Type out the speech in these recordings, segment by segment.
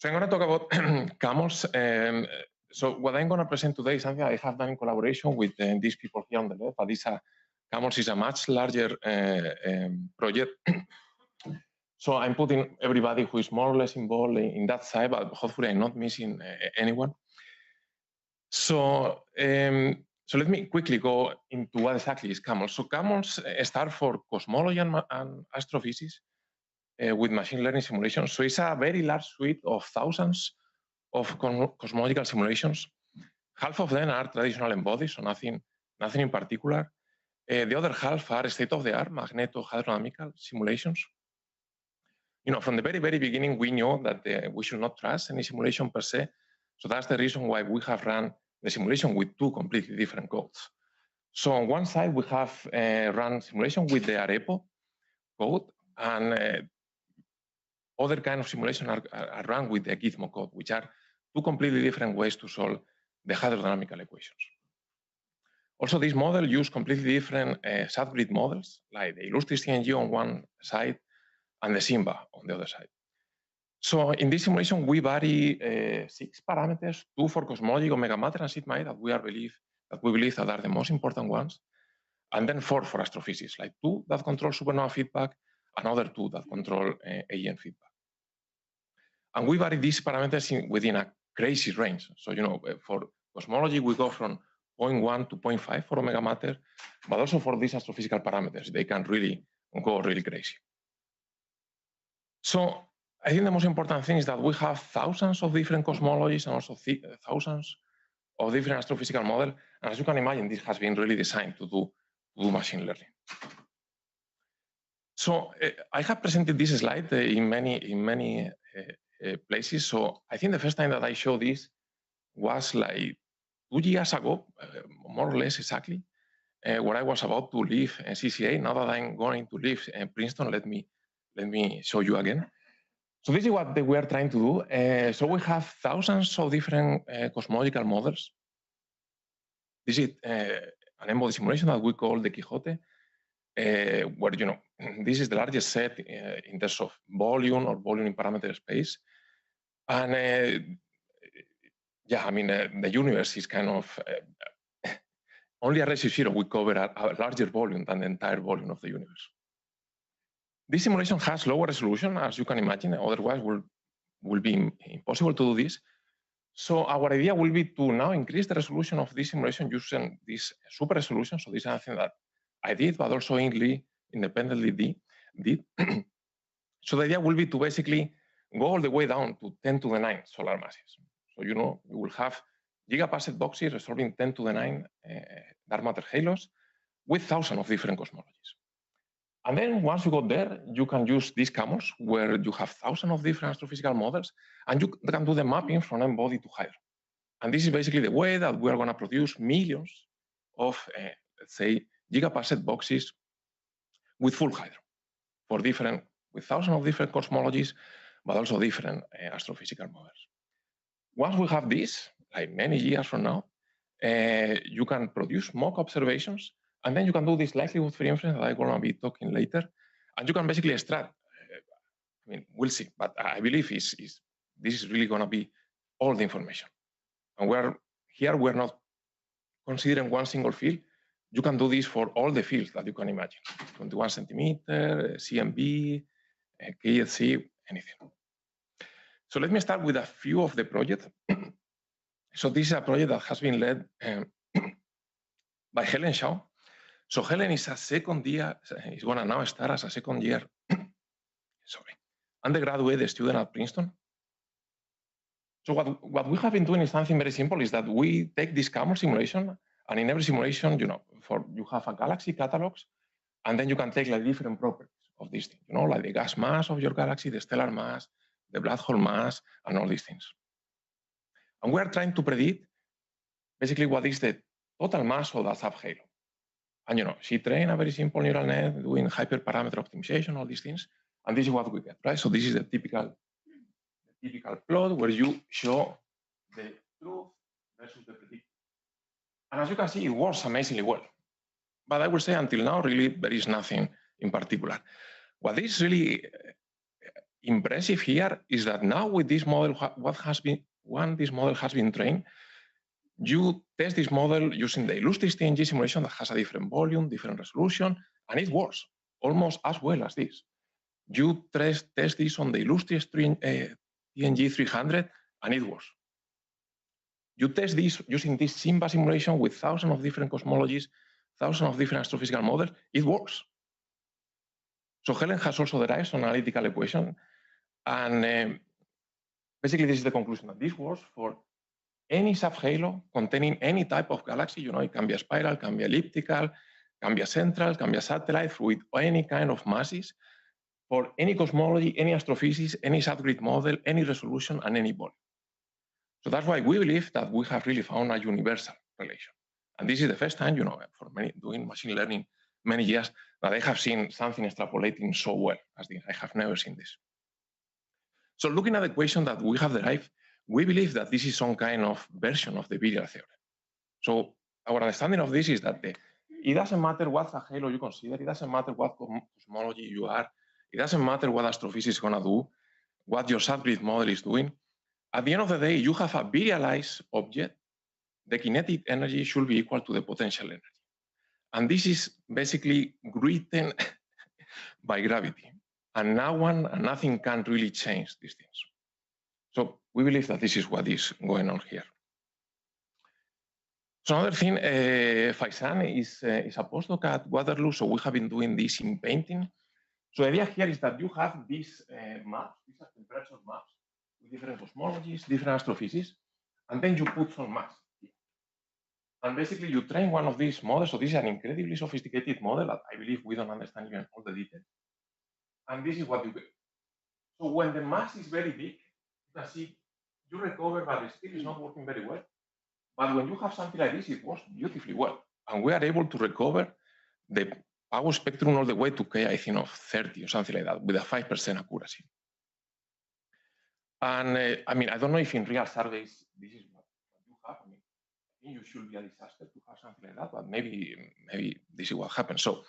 So I'm going to talk about camels. So what I'm going to present today is something I have done in collaboration with these people here on the left. But camels is a much larger project. So I'm putting everybody who is more or less involved in that side, but hopefully I'm not missing anyone. So let me quickly go into what exactly is camels. So camels start for cosmology and astrophysics. With machine learning simulations. So it's a very large suite of thousands of cosmological simulations. Half of them are traditional embodied, so nothing in particular. The other half are state-of-the-art magneto-hydrodynamical simulations. From the very, very beginning, we know that we should not trust any simulation per se. So that's the reason why we have run the simulation with two completely different codes. So on one side, we have run simulation with the AREPO code, and other kind of simulation are run with the Gizmo code, which are two completely different ways to solve the hydrodynamical equations. Also, this model use completely different subgrid models, like the Illustris CNG on one side and the SIMBA on the other side. So in this simulation, we vary 6 parameters, 2 for cosmology, omega matter, and sigma A, that we believe that are the most important ones, and then 4 for astrophysics, like 2 that control supernova feedback, another 2 that control AEN feedback. And we vary these parameters within a crazy range. So, for cosmology, we go from 0.1 to 0.5 for omega matter, but also for these astrophysical parameters, they can really go really crazy. So I think the most important thing is that we have thousands of different cosmologies and also thousands of different astrophysical models. And as you can imagine, this has been really designed to do machine learning. So I have presented this slide in many places. So I think the first time that I showed this was like 2 years ago, more or less exactly, where I was about to leave CCA. Now that I'm going to leave Princeton, let me show you again. So this is what we are trying to do. So we have thousands of different cosmological models. This is an embodied simulation that we call the Quixote, where this is the largest set in terms of volume or volume in parameter space. And yeah, I mean, the universe is kind of only at ratio 0 we cover a larger volume than the entire volume of the universe. This simulation has lower resolution, as you can imagine, otherwise will be impossible to do this. So our idea will be to now increase the resolution of this simulation using this super resolution. So this is something that I did, but also Ingley independently did. So the idea will be to basically go all the way down to 10 to the 9 solar masses. So you will have gigaparsec boxes resolving 10 to the 9 dark matter halos with thousands of different cosmologies. And then once you got there, you can use these camels where you have thousands of different astrophysical models, and you can do the mapping from embodied to hydro. And this is basically the way that we are going to produce millions of, let's say, gigaparsec boxes with full hydro with thousands of different cosmologies, but also different astrophysical models. Once we have this, like many years from now, you can produce mock observations, and then you can do this likelihood free inference that I'm going to be talking later, and you can basically extract. I mean, we'll see, but I believe this is really going to be all the information. And we're not considering one single field. You can do this for all the fields that you can imagine: 21 centimeter, CMB, KSC, anything. So let me start with a few of the projects. So this is a project that has been led by Helen Shaw. So Helen is a second year, is going to now start as a second year, undergraduate student at Princeton. So what we have been doing is something very simple, is that we take this camel simulation, and in every simulation, you have a galaxy catalogs, and then you can take like different properties of this thing, like the gas mass of your galaxy, the stellar mass, the black hole mass, and all these things. And we are trying to predict basically what is the total mass of that subhalo. And she trained a very simple neural net doing hyperparameter optimization, all these things, and this is what we get, right? So this is the typical plot where you show the truth versus the prediction. And as you can see, it works amazingly well. But I would say until now, really, there is nothing in particular. What is really impressive here is that now with this model, this model has been trained, you test this model using the Illustris TNG simulation that has a different volume, different resolution, and it works almost as well as this. You test this on the Illustris TNG 300, and it works. You test this using this Simba simulation with thousands of different cosmologies, thousands of different astrophysical models, it works. So Helen has also derived some analytical equation, and basically this is the conclusion, that this works for any subhalo containing any type of galaxy. It can be a spiral, can be elliptical, can be a central, can be a satellite with any kind of masses, for any cosmology, any astrophysics, any subgrid model, any resolution, and any volume. So that's why we believe that we have really found a universal relation. And this is the first time, for doing machine learning many years, that I have seen something extrapolating so well as this. I have never seen this. So looking at the equation that we have derived, we believe that this is some kind of version of the virial theorem. So our understanding of this is that it doesn't matter what halo you consider, it doesn't matter what cosmology you are, it doesn't matter what astrophysics is going to do, what your subgrid model is doing. At the end of the day, you have a virialized object. The kinetic energy should be equal to the potential energy. And this is basically written by gravity. And nothing can really change these things. So we believe that this is what is going on here. So another thing, Faisan is a postdoc at Waterloo, so we have been doing this in painting. So the idea here is that you have these maps, these are temperature maps, with different cosmologies, different astrophysics, and then you put some mass here. And basically you train one of these models, so this is an incredibly sophisticated model that I believe we don't understand even all the details. And this is what you get. So when the mass is very big, you can see you recover, but it still is not working very well. But when you have something like this, it works beautifully well. And we are able to recover the power spectrum all the way to K, I think, of 30 or something like that, with a 5% accuracy. And I don't know if in real surveys this is what you have. I think you should be a disaster to have something like that, but maybe this is what happens. So,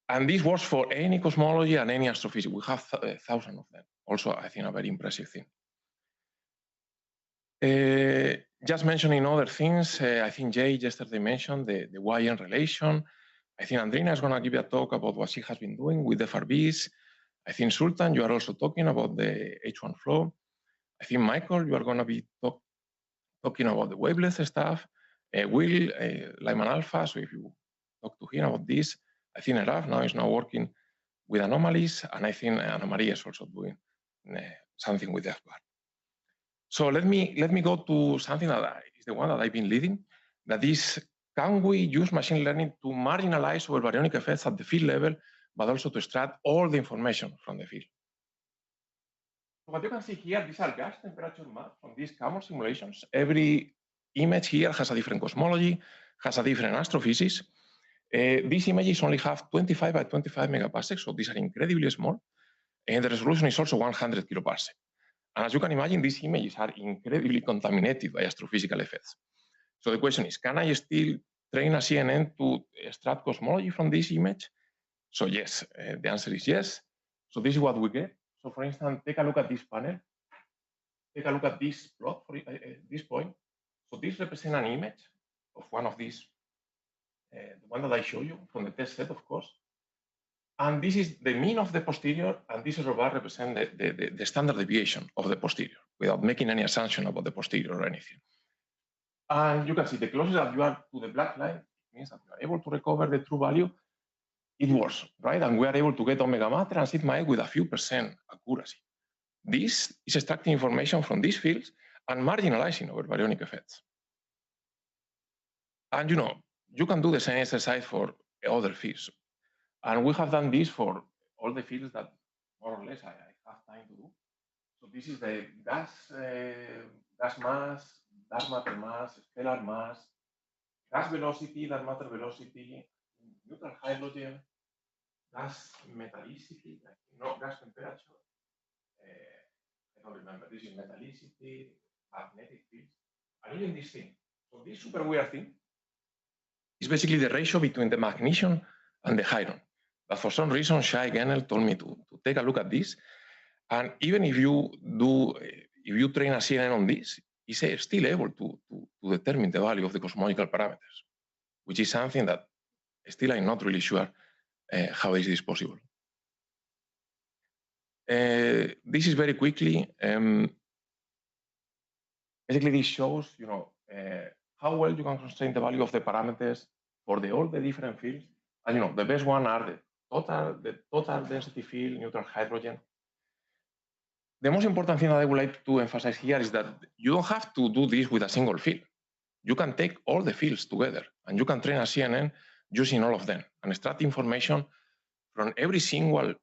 and this works for any cosmology and any astrophysics. We have thousands of them. Also, I think a very impressive thing. Just mentioning other things, I think Jay yesterday mentioned the YN relation. I think Andrina is going to give you a talk about what she has been doing with FRBs. I think Sultan, you are also talking about the H1 flow. I think Michael, you are going to be talking about the wavelength stuff. Will, Lyman Alpha, so if you talk to him about this, I think Eraf now is working with anomalies, and I think Ana Maria is also doing something with FBAR. So let me go to something that is the one that I've been leading, that is, can we use machine learning to marginalize our baryonic effects at the field level, but also to extract all the information from the field? So what you can see here, these are gas temperature maps from these common simulations. Every image here has a different cosmology, has a different astrophysics. These images only have 25 by 25 megaparsecs, so these are incredibly small. And the resolution is also 100 kiloparsec. And as you can imagine, these images are incredibly contaminated by astrophysical effects. So the question is, can I still train a CNN to extract cosmology from this image? So yes, the answer is yes. So this is what we get. So for instance, take a look at this panel. Take a look at this plot for this point. So this represents an image of one of these, the one that I show you from the test set, of course. And this is the mean of the posterior, and this error bar represents the standard deviation of the posterior, without making any assumption about the posterior or anything. And you can see the closer that you are to the black line, it means that you are able to recover the true value. It works, right? And we are able to get omega mater and sigma with a few percent accuracy. This is extracting information from these fields and marginalizing our baryonic effects. And you can do the same exercise for other fields. And we have done this for all the fields that more or less I have time to do. So this is the gas mass, dark matter mass, stellar mass, gas velocity, dark matter velocity, neutral hydrogen, gas metallicity, gas temperature. I don't remember. This is metallicity, magnetic fields, and even this thing. So this super weird thing is basically the ratio between the magnesium and the hydrogen. But for some reason, Shai Genel told me to take a look at this. And even if you train a CNN on this, it's still able to determine the value of the cosmological parameters, which is something that still I'm not really sure how is this possible. This is very quickly. Basically, this shows, how well you can constrain the value of the parameters for all the different fields. And the best one are the total density field, neutral hydrogen. The most important thing that I would like to emphasize here is that you don't have to do this with a single field. You can take all the fields together, and you can train a CNN using all of them and extract information from every single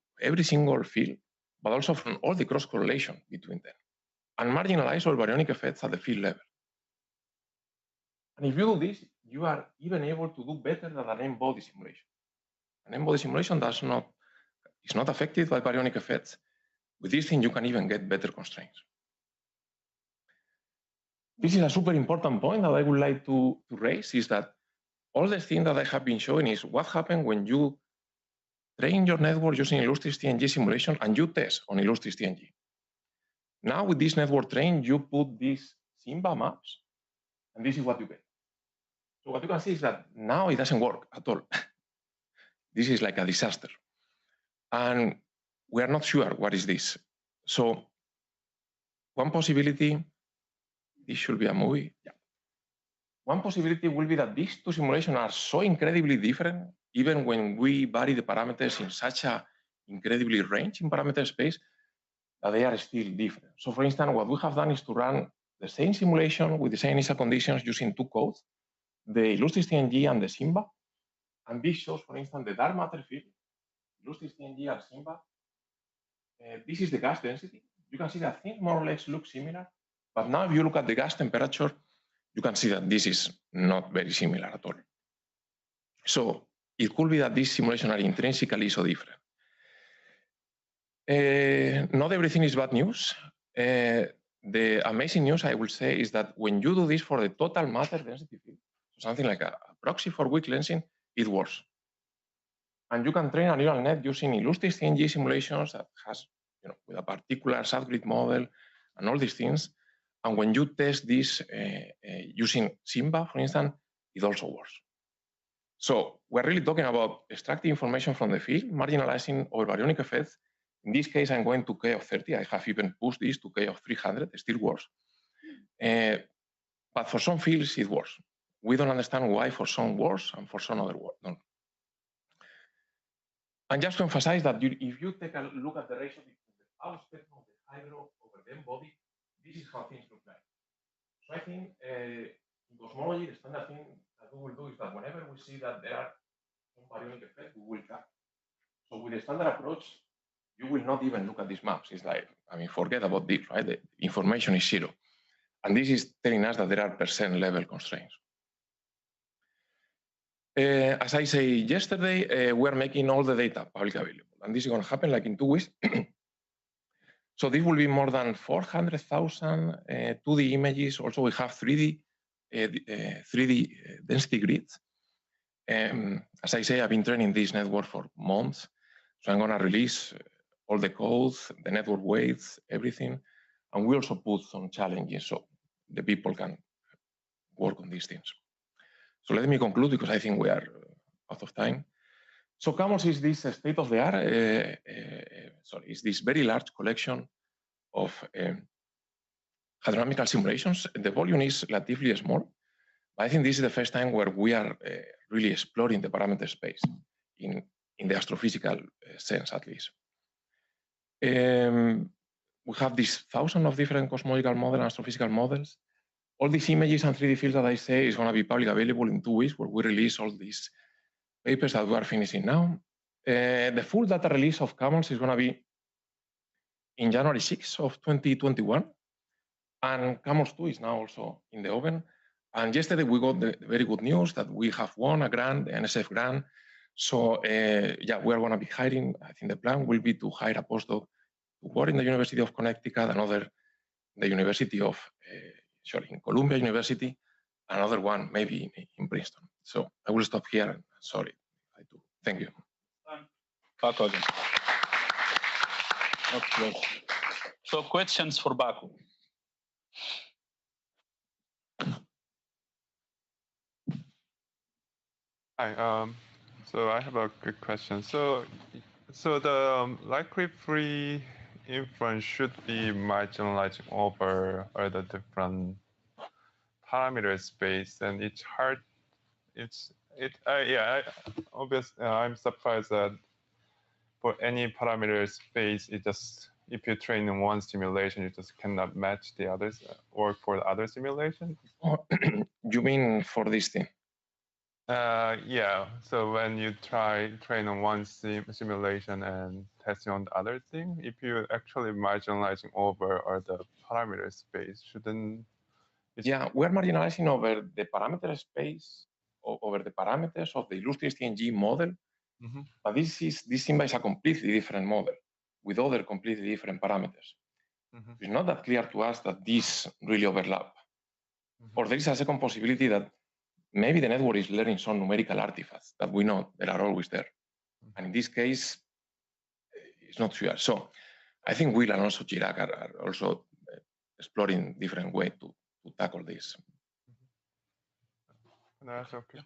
field, but also from all the cross correlation between them, and marginalize all baryonic effects at the field level. And if you do this, you are even able to do better than an n-body simulation. An n-body simulation is not affected by baryonic effects. With this thing, you can even get better constraints. This is a super important point that I would like to raise, is that all the things that I have been showing is what happens when you train your network using Illustris TNG simulation and you test on Illustris TNG. Now with this network train, you put these Simba maps, and this is what you get. So what you can see is that now it doesn't work at all. This is like a disaster. And we are not sure what is this. So one possibility, this should be a movie. Yeah. One possibility will be that these two simulations are so incredibly different, even when we vary the parameters in such a incredibly range in parameter space, that they are still different. So for instance, what we have done is to run the same simulation with the same initial conditions using two codes, the Illustris TNG and the Simba. And this shows, for instance, the dark matter field, Illustris TNG and Simba. This is the gas density. You can see that things more or less look similar, but now if you look at the gas temperature, you can see that this is not very similar at all. So it could be that these simulations are intrinsically so different. Not everything is bad news. The amazing news, I will say, is that when you do this for the total matter density field, so something like a proxy for weak lensing, it works. And you can train a neural net using Illustris TNG simulations that has, with a particular subgrid model and all these things. And when you test this using Simba, for instance, it also works. So we're really talking about extracting information from the field, marginalizing over baryonic effects. In this case, I'm going to K of 30. I have even pushed this to K of 300. It still works. But for some fields, it works. We don't understand why for some works and for some other works don't. And just to emphasize that if you take a look at the ratio between the power spectrum of the hydro over the body, this is how things look like. So I think in cosmology, the standard thing that we will do is that whenever we see that there are some baryonic effects, we will cut. So with the standard approach, you will not even look at these maps. It's like, forget about this, right? The information is zero. And this is telling us that there are percent level constraints. As I say yesterday, we're making all the data publicly available. And this is going to happen like in 2 weeks. So this will be more than 400,000 2D images. Also, we have 3D density grids. As I say, I've been training this network for months. So I'm going to release all the codes, the network weights, everything. And we also put some challenges so the people can work on these things. So let me conclude because I think we are out of time. So CAMOS is this state-of-the-art, is this very large collection of hydrodynamical simulations. The volume is relatively small. But I think this is the first time where we are really exploring the parameter space in the astrophysical sense, at least. We have these thousands of different cosmological models and astrophysical models. All these images and 3D fields that I say is going to be publicly available in 2 weeks, where we release all these papers that we are finishing now. The full data release of CAMOS is going to be in January 6th of 2021. And CAMOS 2 is now also in the oven. And yesterday we got the very good news that we have won a grant, the NSF grant. So yeah, we are going to be hiring. I think the plan will be to hire a postdoc to work in the University of Connecticut, another the University of in Columbia University, another one maybe in Princeton. So I will stop here. Sorry. Thank you. Okay. So questions for Baku. Hi. So I have a quick question. So the likely free inference should be marginalizing over all the different parameter space, and it's hard. Obviously, I'm surprised that for any parameter space, it just if you train in one simulation, you just cannot match the others, or for the other simulation. Oh, you mean for this thing? Yeah. So when you train on one simulation and testing on the other thing, if you actually marginalizing over or the parameter space, shouldn't? Yeah, we're marginalizing over the parameter space, over the parameters of the illustrious TNG model. Mm-hmm. But this embodies a completely different model with other completely different parameters. Mm-hmm. It's not that clear to us that these really overlap. Mm-hmm. Or there is a second possibility that maybe the network is learning some numerical artifacts that we know that are always there. Mm-hmm. And in this case, it's not sure. So I think Will and also Chirac are also exploring different ways to tackle this. No, that's okay.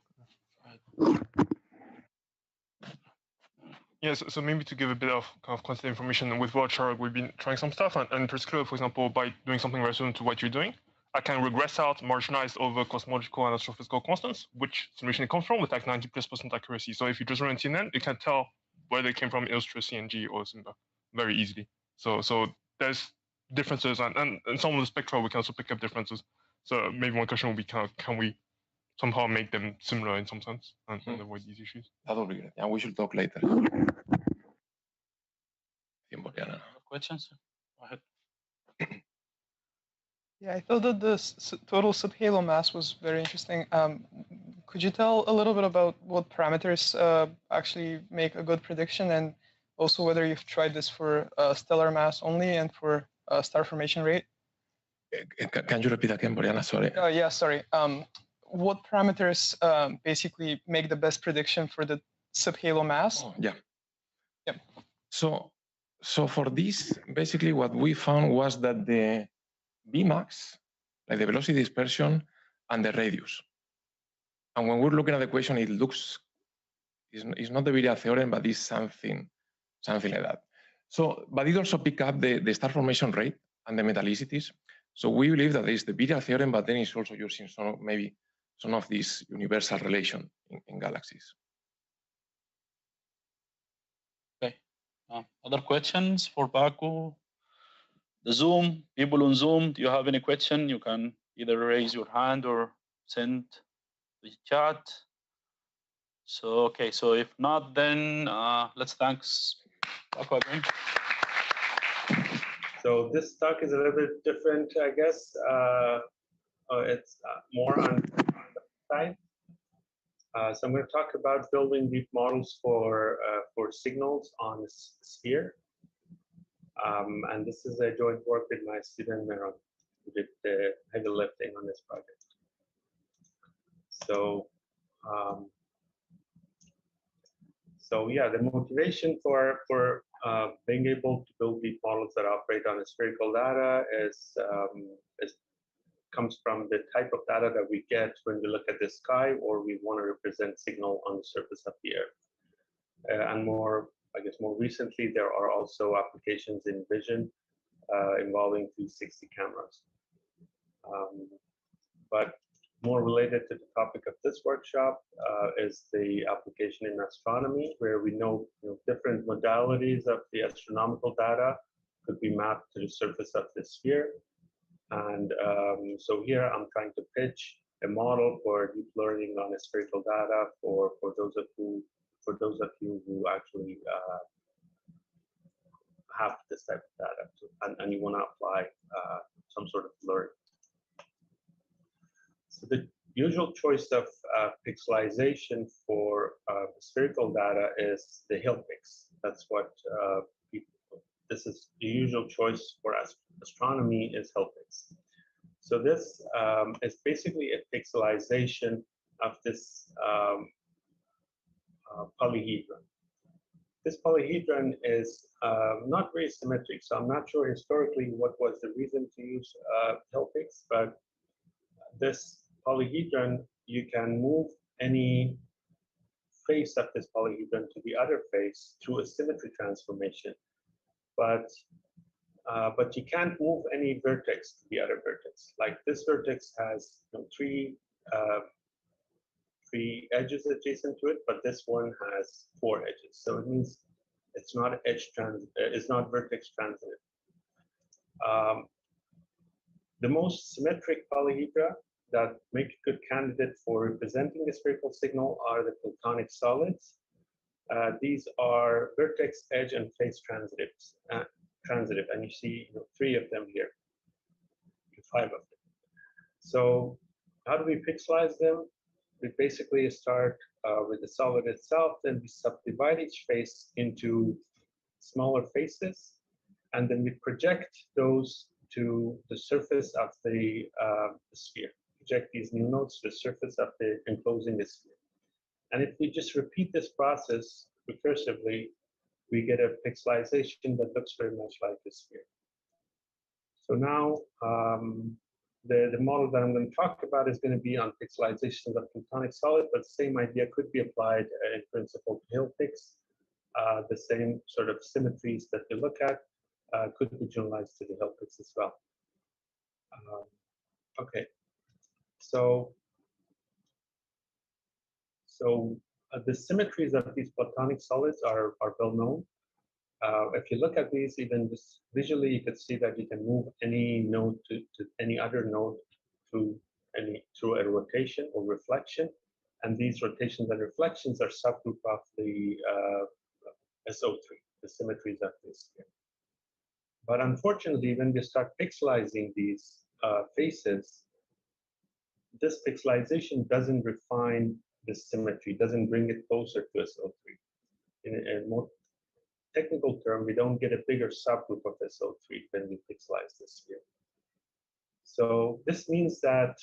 Yes, so maybe to give a bit of kind of content information, with World we've been trying some stuff, and in particular, for example, by doing something very similar to what you're doing, I can regress out marginalized over cosmological and astrophysical constants, which simulation it comes from, with like 90+% accuracy. So if you just run CNN, you can tell where they came from, illustrious CNG or Simba, very easily. So there's differences, and in some of the spectra, we can also pick up differences. So maybe one question will be, can we somehow make them similar in some sense and avoid these issues? That would be great. And we should talk later. Questions? Go ahead. Yeah, I thought that the total subhalo mass was very interesting. Could you tell a little bit about what parameters actually make a good prediction, and also whether you've tried this for stellar mass only and for star formation rate? Can you repeat again, Boriana? Sorry. Yeah, sorry. What parameters basically make the best prediction for the subhalo mass? Oh, yeah. Yep. So for this, basically what we found was that the Vmax, like the velocity dispersion, and the radius. And when we're looking at the equation, it looks, it's not the virial theorem, but it's something like that. So, but it also pick up the star formation rate and the metallicities. So we believe that it's the virial theorem, but then it's also using maybe some of these universal relation in galaxies. Okay. Other questions for Baku? The Zoom, people on Zoom, do you have any question? You can either raise your hand or send the chat. So, okay, so if not, then let's thanks Baku again. So this talk is a little bit different, I guess. It's more on the side. So I'm going to talk about building deep models for signals on a sphere. And this is a joint work with my student Meron, who did the heavy lifting on this project. So yeah, the motivation for being able to build deep models that operate on a spherical data comes from the type of data that we get when we look at the sky, or we want to represent signal on the surface of the Earth. And I guess more recently, there are also applications in vision involving 360 cameras. But more related to the topic of this workshop is the application in astronomy, where we know, different modalities of the astronomical data could be mapped to the surface of the sphere. And so here I'm trying to pitch a model for deep learning on a spherical data for those of you who actually have this type of data, and you want to apply some sort of learning. So the usual choice of pixelization for spherical data is the Hilpix. That's what this is the usual choice for astronomy is Hilpix. So this is basically a pixelization of this polyhedron. this polyhedron is not very symmetric, so I'm not sure historically what was the reason to use hill picks, but this polyhedron, you can move any face of this polyhedron to the other face through a symmetry transformation, but you can't move any vertex to the other vertex. Like this vertex has three edges adjacent to it, but this one has 4 edges. So it means it's not it's not vertex transitive. The most symmetric polyhedra that make a good candidate for representing the spherical signal are the Platonic solids. These are vertex, edge, and face transitive, and you see 3 of them here, 5 of them. So how do we pixelize them? We basically start with the solid itself, then we subdivide each face into smaller faces, and then we project those to the surface of the sphere. Project these new nodes to the surface of the enclosing the sphere. And if we just repeat this process recursively, we get a pixelization that looks very much like the sphere. So now, the model that I'm going to talk about is going to be on pixelizations of Platonic solid, but the same idea could be applied in principle to hill picks. The same sort of symmetries that we look at could be generalized to the hill picks as well. Okay, so the symmetries of these Platonic solids are well known. If you look at these, even just visually, you could see that you can move any node to any other node through a rotation or reflection, and these rotations and reflections are subgroup of the SO3, the symmetries of this sphere. But unfortunately, when we start pixelizing these faces, this pixelization doesn't refine the symmetry, doesn't bring it closer to SO3. In a more technical term, we don't get a bigger subgroup of SO3 when we pixelize the sphere. So this means that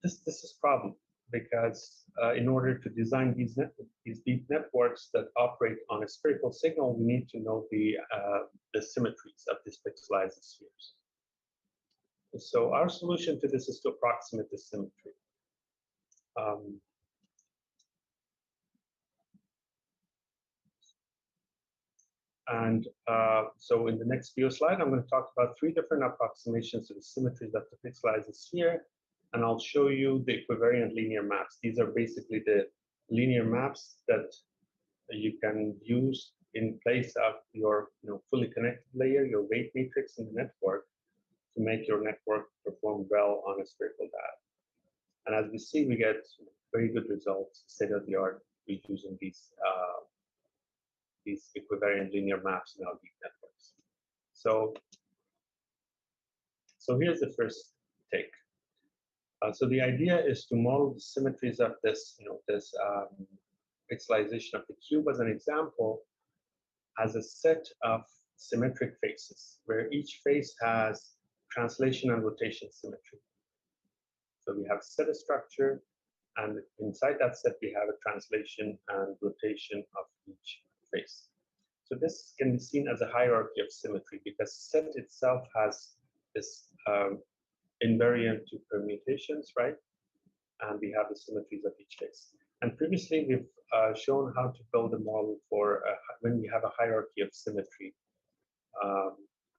this is a problem, because in order to design these deep networks that operate on a spherical signal, we need to know the symmetries of these pixelized spheres. So our solution to this is to approximate the symmetry. So in the next few slides, I'm going to talk about 3 different approximations to the symmetries of the pixelized sphere, and I'll show you the equivariant linear maps. These are basically the linear maps that you can use in place of your fully connected layer, your weight matrix in the network, to make your network perform well on a spherical data. And as we see, we get very good results, state-of-the-art, using these equivariant linear maps in our deep networks. So here's the first take. So the idea is to model the symmetries of this, this pixelization of the cube as an example, as a set of symmetric faces, where each face has translation and rotation symmetry. So we have set a structure, and inside that set we have a translation and rotation of each face. So this can be seen as a hierarchy of symmetry, because set itself has this invariant to permutations, right? And we have the symmetries of each face. And previously we've shown how to build a model for when we have a hierarchy of symmetry.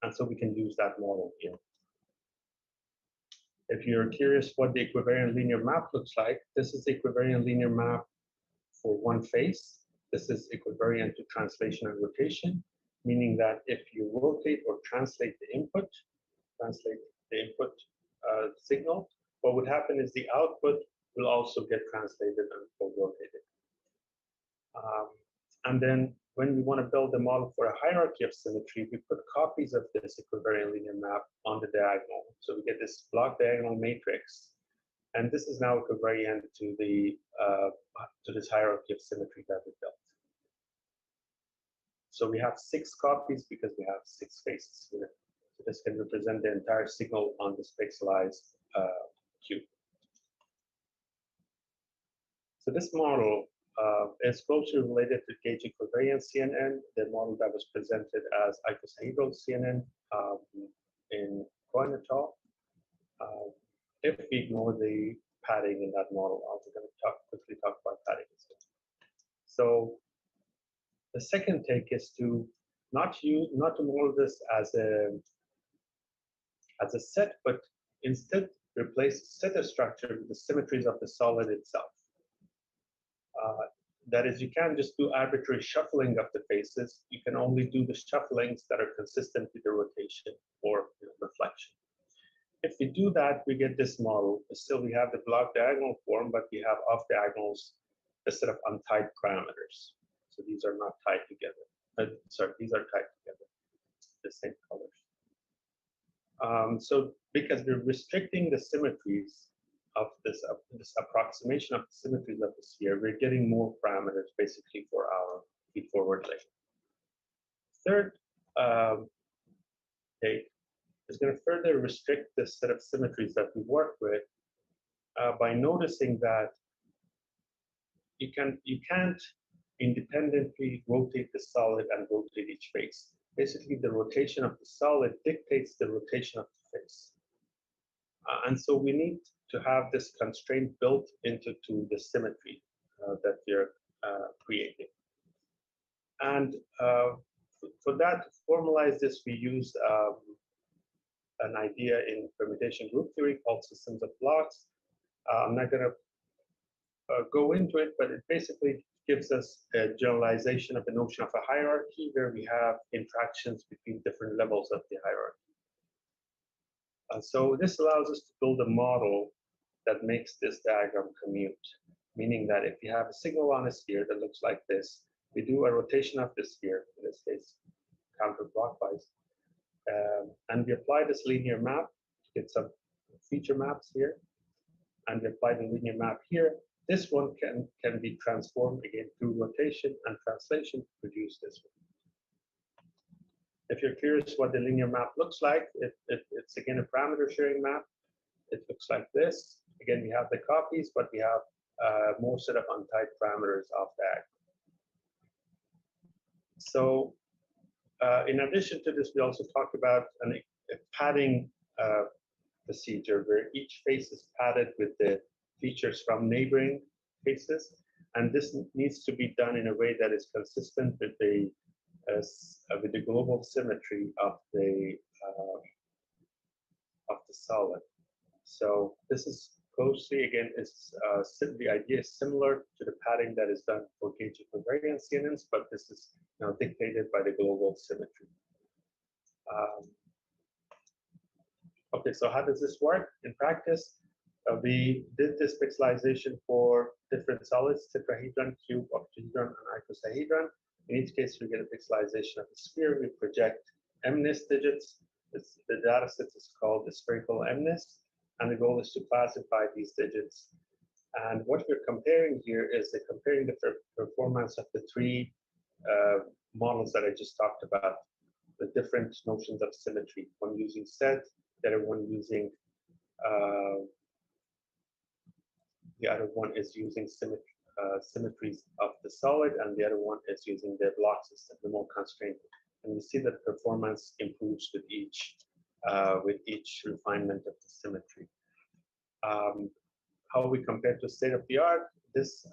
And so we can use that model here. If you're curious what the equivariant linear map looks like, this is the equivariant linear map for one face. This is equivariant to translation and rotation, meaning that if you rotate or translate the input signal, what would happen is the output will also get translated and rotated. And then when we want to build a model for a hierarchy of symmetry, we put copies of this equivariant linear map on the diagonal. So we get this block diagonal matrix, and this is now equivariant to this hierarchy of symmetry that we built. So we have 6 copies because we have 6 faces here. So this can represent the entire signal on this pixelized cube. So this model is closely related to gauge equivariant CNN, the model that was presented as icosahedral CNN in Cohen et al. If we ignore the padding in that model, I'm going to quickly talk about padding as well. So the second take is to not to model this as a set, but instead replace set structure with the symmetries of the solid itself. That is, you can't just do arbitrary shuffling of the faces. You can only do the shufflings that are consistent with the rotation or reflection. If we do that, we get this model. Still, we have the block diagonal form, but we have off diagonals a set of untied parameters. So these are not tied together. Sorry, these are tied together, the same colors. So because we're restricting the symmetries of this approximation of the symmetries of the sphere, we're getting more parameters basically for our feed-forward leg. Third take is going to further restrict this set of symmetries that we work with by noticing that you can't independently rotate the solid and rotate each face. Basically, the rotation of the solid dictates the rotation of the face. And so we need to have this constraint built into the symmetry that we're creating. And for that, to formalize this, we use an idea in permutation group theory called systems of blocks. I'm not going to go into it, but it basically gives us a generalization of the notion of a hierarchy where we have interactions between different levels of the hierarchy. So this allows us to build a model that makes this diagram commute, meaning that if you have a signal on a sphere that looks like this, we do a rotation of the sphere, in this case, counterclockwise, and we apply this linear map to get some feature maps here, and we apply the linear map here. This one can be transformed again through rotation and translation to produce this one. If you're curious what the linear map looks like, it's again a parameter sharing map. It looks like this. Again, we have the copies, but we have more set of untied parameters of that. So in addition to this, we also talked about a padding procedure where each face is padded with the features from neighboring faces. And this needs to be done in a way that is consistent with the global symmetry of the solid. So this is closely, again, the idea is similar to the padding that is done for gauge equivariant CNNs, but this is now dictated by the global symmetry. Okay, so how does this work in practice? We did this pixelization for different solids, tetrahedron, cube, octahedron, and icosahedron. In each case, we get a pixelization of the sphere. We project MNIST digits. The data set is called the spherical MNIST, and the goal is to classify these digits. And what we're comparing here is comparing the performance of the three models that I just talked about, the different notions of symmetry. One using set, the other one using the other one is using symmetries of the solid, and the other one is using the block system, the more constrained. And you see that performance improves with each refinement of the symmetry. How we compare to state of the art? This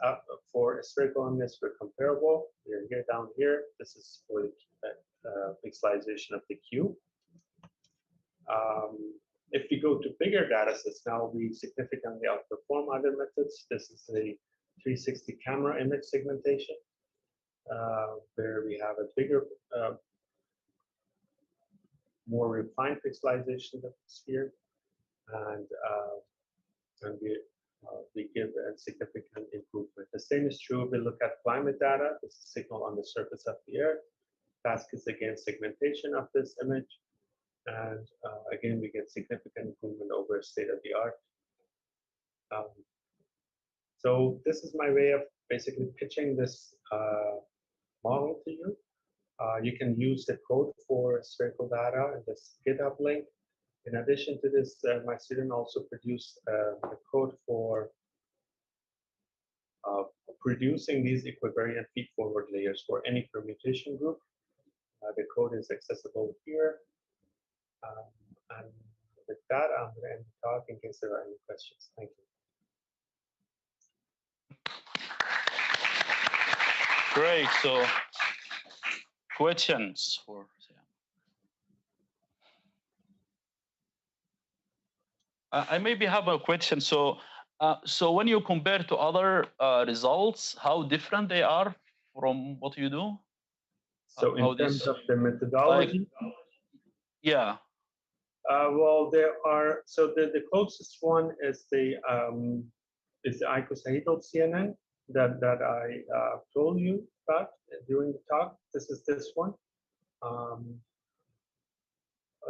for a spherical MNIST, we're comparable. We're here down here. This is for the pixelization of the cube. If we go to bigger data sets now, we significantly outperform other methods. This is a 360 camera image segmentation, where we have a bigger, more refined pixelization of the sphere, and we give a significant improvement. The same is true if we look at climate data. This is signal on the surface of the Earth. Task is again segmentation of this image. And again, we get significant improvement over state of the art. So this is my way of basically pitching this model to you. You can use the code for spherical data in this GitHub link. In addition to this, my student also produced the code for producing these equivariant feed-forward layers for any permutation group. The code is accessible here. And with that, I'm going to end the talk in case there are any questions. Thank you. Great. So, questions for Sam? I maybe have a question. So, so when you compare to other results, how different they are from what you do? So, in terms of the methodology, yeah. Well, there are. So the closest one is the icosahedral CNN that I told you about during the talk. This is this one.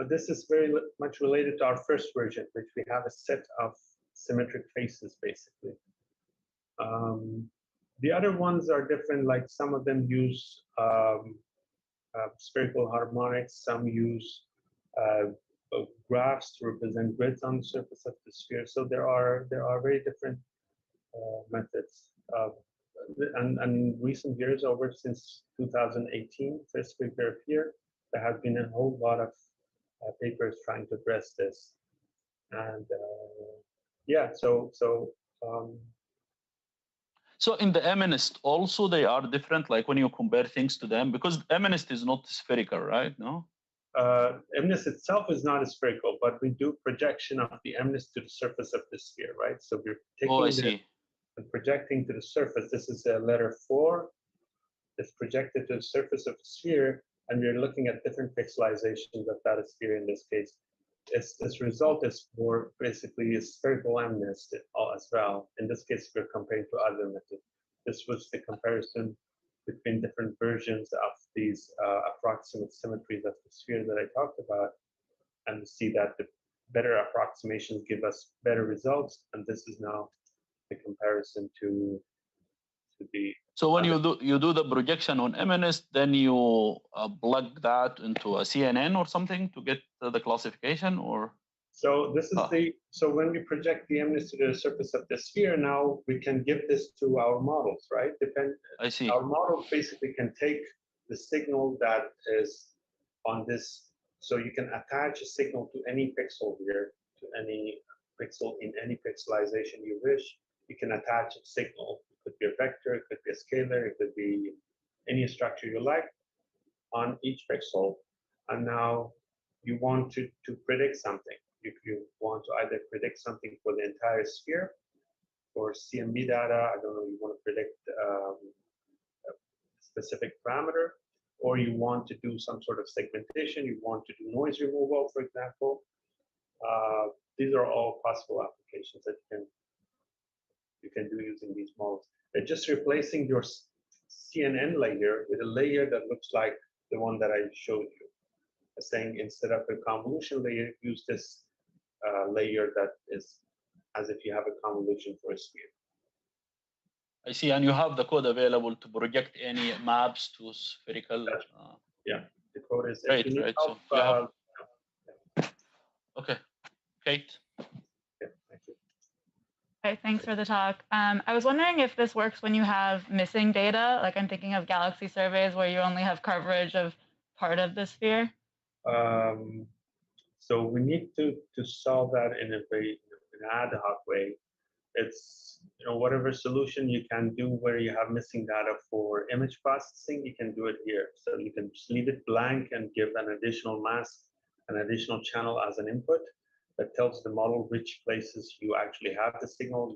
This is very much related to our first version, which we have a set of symmetric faces, basically. The other ones are different, like some of them use spherical harmonics, some use graphs to represent grids on the surface of the sphere. So there are very different methods. And in recent years, over since 2018, first figure here, there have been a whole lot of papers trying to address this. And yeah, so in the MNIST also they are different, like when you compare things to them, because MNIST is not spherical, right? No. MNIST itself is not a spherical, but we do projection of the MNIST to the surface of the sphere, right? So we're taking and projecting to the surface. This is a letter 4. It's projected to the surface of the sphere, and we're looking at different pixelizations of that sphere in this case. This result is for basically a spherical MNIST as well. In this case, we're comparing to other methods. This was the comparison between different versions of these approximate symmetries of the sphere that I talked about, and we see that the better approximations give us better results. And this is now the comparison to the. So when you do the projection on MNIST, then you plug that into a CNN or something to get the classification, or? So this is so when we project the MNIST to the surface of the sphere, now we can give this to our models, right? I see. Our model basically can take the signal that is on this, so you can attach a signal to any pixel here, to any pixel in any pixelization you wish. You can attach a signal. It could be a vector, it could be a scalar, it could be any structure you like on each pixel. And now you want to predict something. If you want to either predict something for the entire sphere, for CMB data, I don't know, you want to predict a specific parameter, or you want to do some sort of segmentation, you want to do noise removal, for example. These are all possible applications that you can do using these models. They're just replacing your CNN layer with a layer that looks like the one that I showed you. Saying instead of a convolution layer, use this layer that is as if you have a convolution for a sphere. I see, and you have the code available to project any maps to spherical. Yeah, the code is great. Right. So okay, Kate. Yeah, thank you. Okay, thanks for the talk. I was wondering if this works when you have missing data, like I'm thinking of galaxy surveys where you only have coverage of part of the sphere. So we need to solve that in an ad hoc way. It's whatever solution you can do where you have missing data for image processing, you can do it here. So you can just leave it blank and give an additional mask, an additional channel as an input that tells the model which places you actually have the signal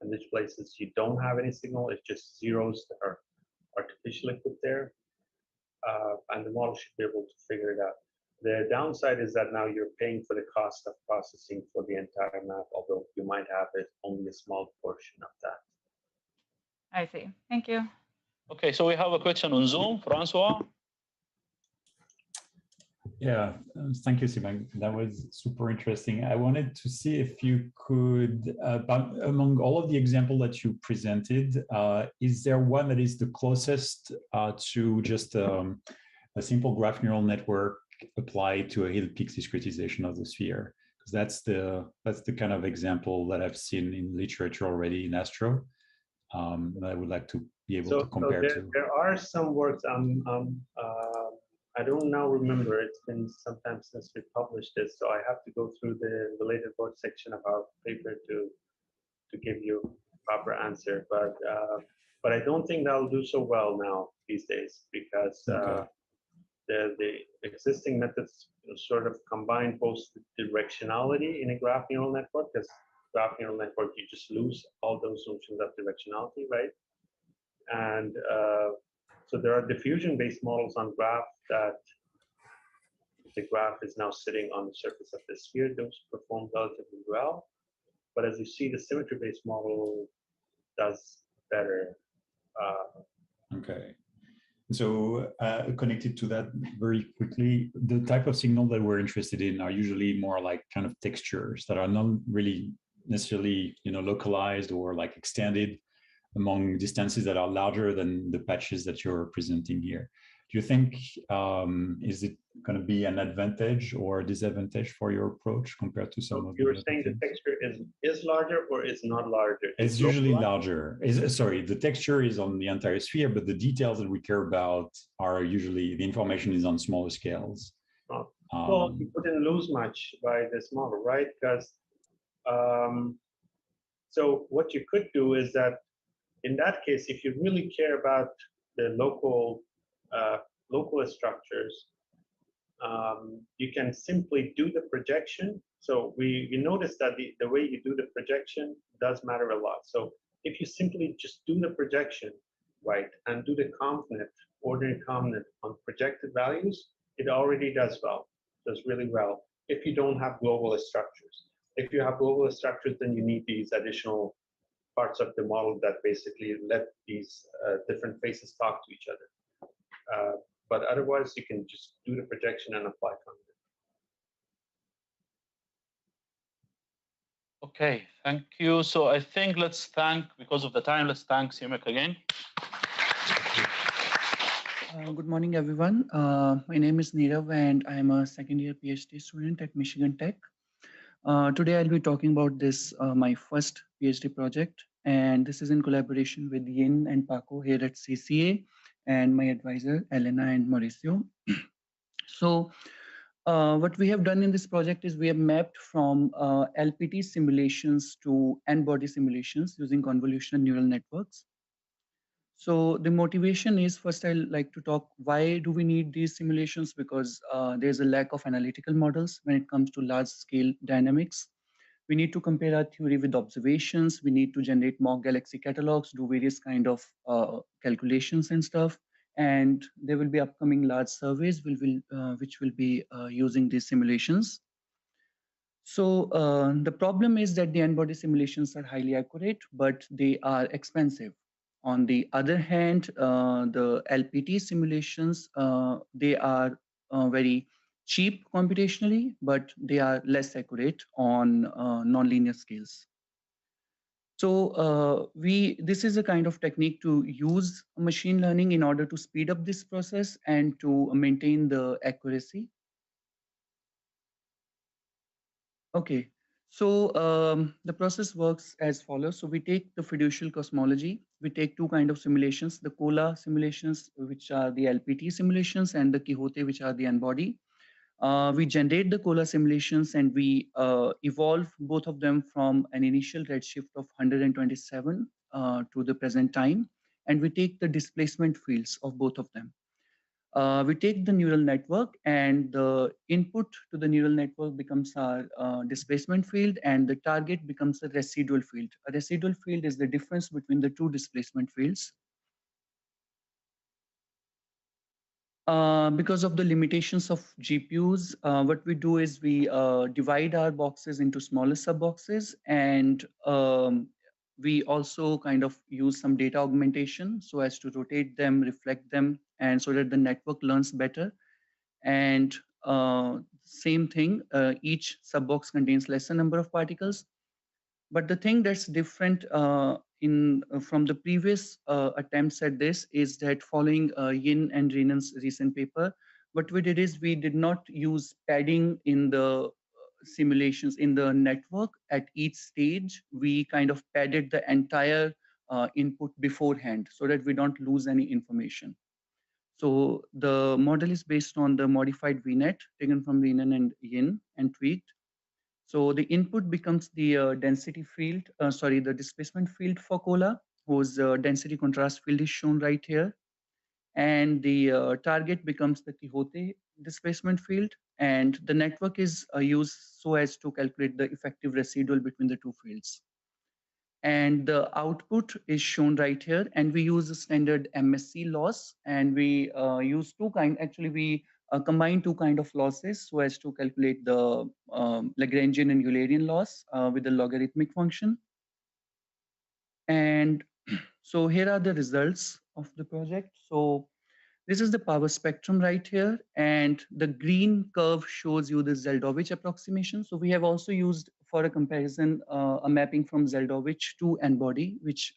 and which places you don't have any signal. It's just zeros that are artificially put there. And the model should be able to figure it out. The downside is that now you're paying for the cost of processing for the entire map, although you might have only a small portion of that. I see. Thank you. Okay, so we have a question on Zoom. Francois? Yeah, thank you, Simon. That was super interesting. I wanted to see if you could, among all of the examples that you presented, is there one that is the closest to just a simple graph neural network applied to a hill peak discretization of the sphere? Because that's the kind of example that I've seen in literature already in Astro. that I would like to be able to compare to. There are some works. I don't now remember. It's been some time since we published this, so I have to go through the related work section of our paper to give you a proper answer. But I don't think that'll do so well now these days because the existing methods sort of combine both the directionality in a graph neural network, because graph neural network you just lose all those notions of directionality, right? And so there are diffusion-based models on graph that the graph is now sitting on the surface of the sphere. Those perform relatively well. But as you see, the symmetry-based model does better. Okay. So connected to that very quickly, the type of signal that we're interested in are usually more like kind of textures that are not really necessarily, localized or like extended among distances that are larger than the patches that you're presenting here. Do you think, is it going to be an advantage or a disadvantage for your approach compared to some of the You're saying the texture is larger or is not larger? It's usually larger. Sorry, the texture is on the entire sphere, but the details that we care about are usually, the information is on smaller scales. Well, you couldn't lose much by this model, right? Because so what you could do is that in that case, if you really care about the local structures, you can simply do the projection. So we notice that the way you do the projection does matter a lot. So if you simply just do the projection, right, and do the ConvNet, ordinary ConvNet on projected values, it already does really well, if you don't have globalist structures. If you have globalist structures, then you need these additional parts of the model that basically let these different faces talk to each other. But otherwise, you can just do the projection and apply ConvNet. Okay, thank you. So I think because of the time, let's thank Simek again. Good morning, everyone. My name is Nirav, and I'm a second-year PhD student at Michigan Tech. Today, I'll be talking about this, my first PhD project, and this is in collaboration with Yin and Paco here at CCA, and my advisor, Elena and Mauricio. So what we have done in this project is we have mapped from LPT simulations to N-body simulations using convolutional neural networks. So the motivation is, first I'd like to talk, why do we need these simulations? Because there's a lack of analytical models when it comes to large scale dynamics. We need to compare our theory with observations. We need to generate mock galaxy catalogs, do various kind of calculations and stuff. And there will be upcoming large surveys which will be using these simulations. So the problem is that the N-body simulations are highly accurate, but they are expensive. On the other hand, the LPT simulations, they are very cheap computationally, but they are less accurate on nonlinear scales. So this is a kind of technique to use machine learning in order to speed up this process and to maintain the accuracy. Okay. So the process works as follows. So we take the fiducial cosmology. We take two kinds of simulations, the COLA simulations, which are the LPT simulations, and the Quixote, which are the N-body. We generate the COLA simulations and we evolve both of them from an initial redshift of 127 to the present time. And we take the displacement fields of both of them. We take the neural network and the input to the neural network becomes our displacement field and the target becomes a residual field. A residual field is the difference between the two displacement fields. Because of the limitations of GPUs, what we do is we divide our boxes into smaller sub-boxes, and we also kind of use some data augmentation so as to rotate them, reflect them, and so that the network learns better. And same thing, each sub-box contains lesser number of particles. But the thing that's different from the previous attempts at this is that following Yin and Renan's recent paper, what we did is we did not use padding in the simulations in the network at each stage. We kind of padded the entire input beforehand so that we don't lose any information. So the model is based on the modified VNet taken from VNet and Yin and tweaked. So the input becomes the density field, the displacement field for COLA, whose density contrast field is shown right here. And the target becomes the Quixote displacement field. And the network is used so as to calculate the effective residual between the two fields. And the output is shown right here. And we use the standard MSC loss. And we use we combine two kind of losses so as to calculate the Lagrangian and Eulerian loss with the logarithmic function. And so here are the results of the project. So this is the power spectrum right here, and the green curve shows you the Zeldovich approximation. So we have also used for a comparison a mapping from Zeldovich to N-body, which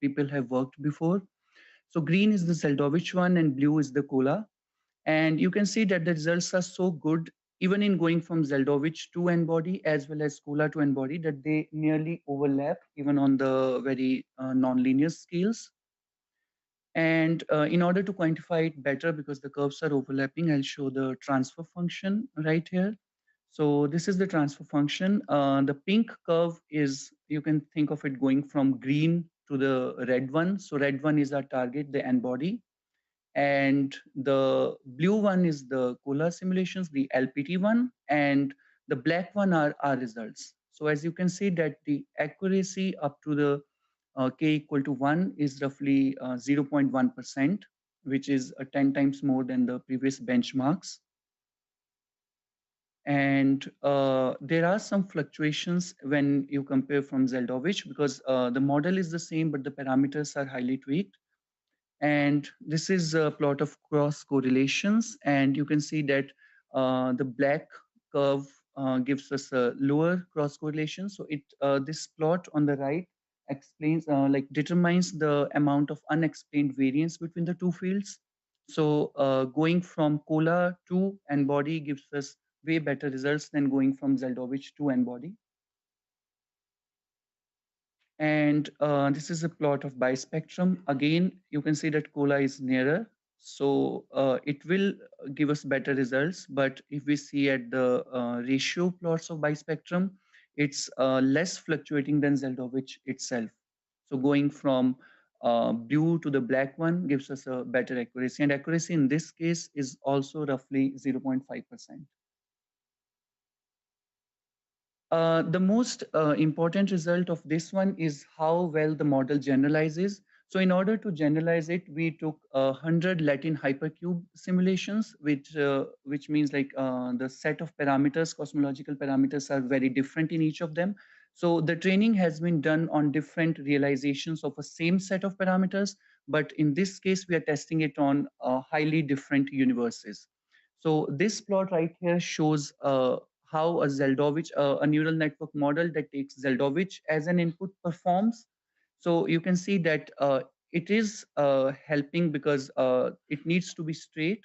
people have worked before. So green is the Zeldovich one and blue is the COLA. And you can see that the results are so good, even in going from Zeldovich to N-body as well as COLA to N-body, that they nearly overlap even on the very nonlinear scales. And in order to quantify it better, because the curves are overlapping, I'll show the transfer function right here. So this is the transfer function. The pink curve is, you can think of it going from green to the red one. So red one is our target, the N-body. And the blue one is the COLA simulations, the LPT one. And the black one are our results. So as you can see that the accuracy up to the k equal to 1 is roughly 0.1%, which is 10 times more than the previous benchmarks. And there are some fluctuations when you compare from Zeldovich, because the model is the same, but the parameters are highly tweaked. And this is a plot of cross correlations. And you can see that the black curve gives us a lower cross correlation. So this plot on the right explains, determines the amount of unexplained variance between the two fields. So going from COLA to N-body gives us way better results than going from Zeldovich to N-body. And this is a plot of bispectrum. Again, you can see that COLA is nearer. So it will give us better results. But if we see at the ratio plots of bispectrum, it's less fluctuating than Zeldovich itself. So going from blue to the black one gives us a better accuracy. And accuracy in this case is also roughly 0.5%. The most important result of this one is how well the model generalizes. So in order to generalize it, we took 100 Latin hypercube simulations, which means like the set of parameters, cosmological parameters, are very different in each of them. So the training has been done on different realizations of a same set of parameters, but in this case, we are testing it on highly different universes. So this plot right here shows how a Zeldovich, a neural network model that takes Zeldovich as an input performs. So you can see that it is helping because it needs to be straight.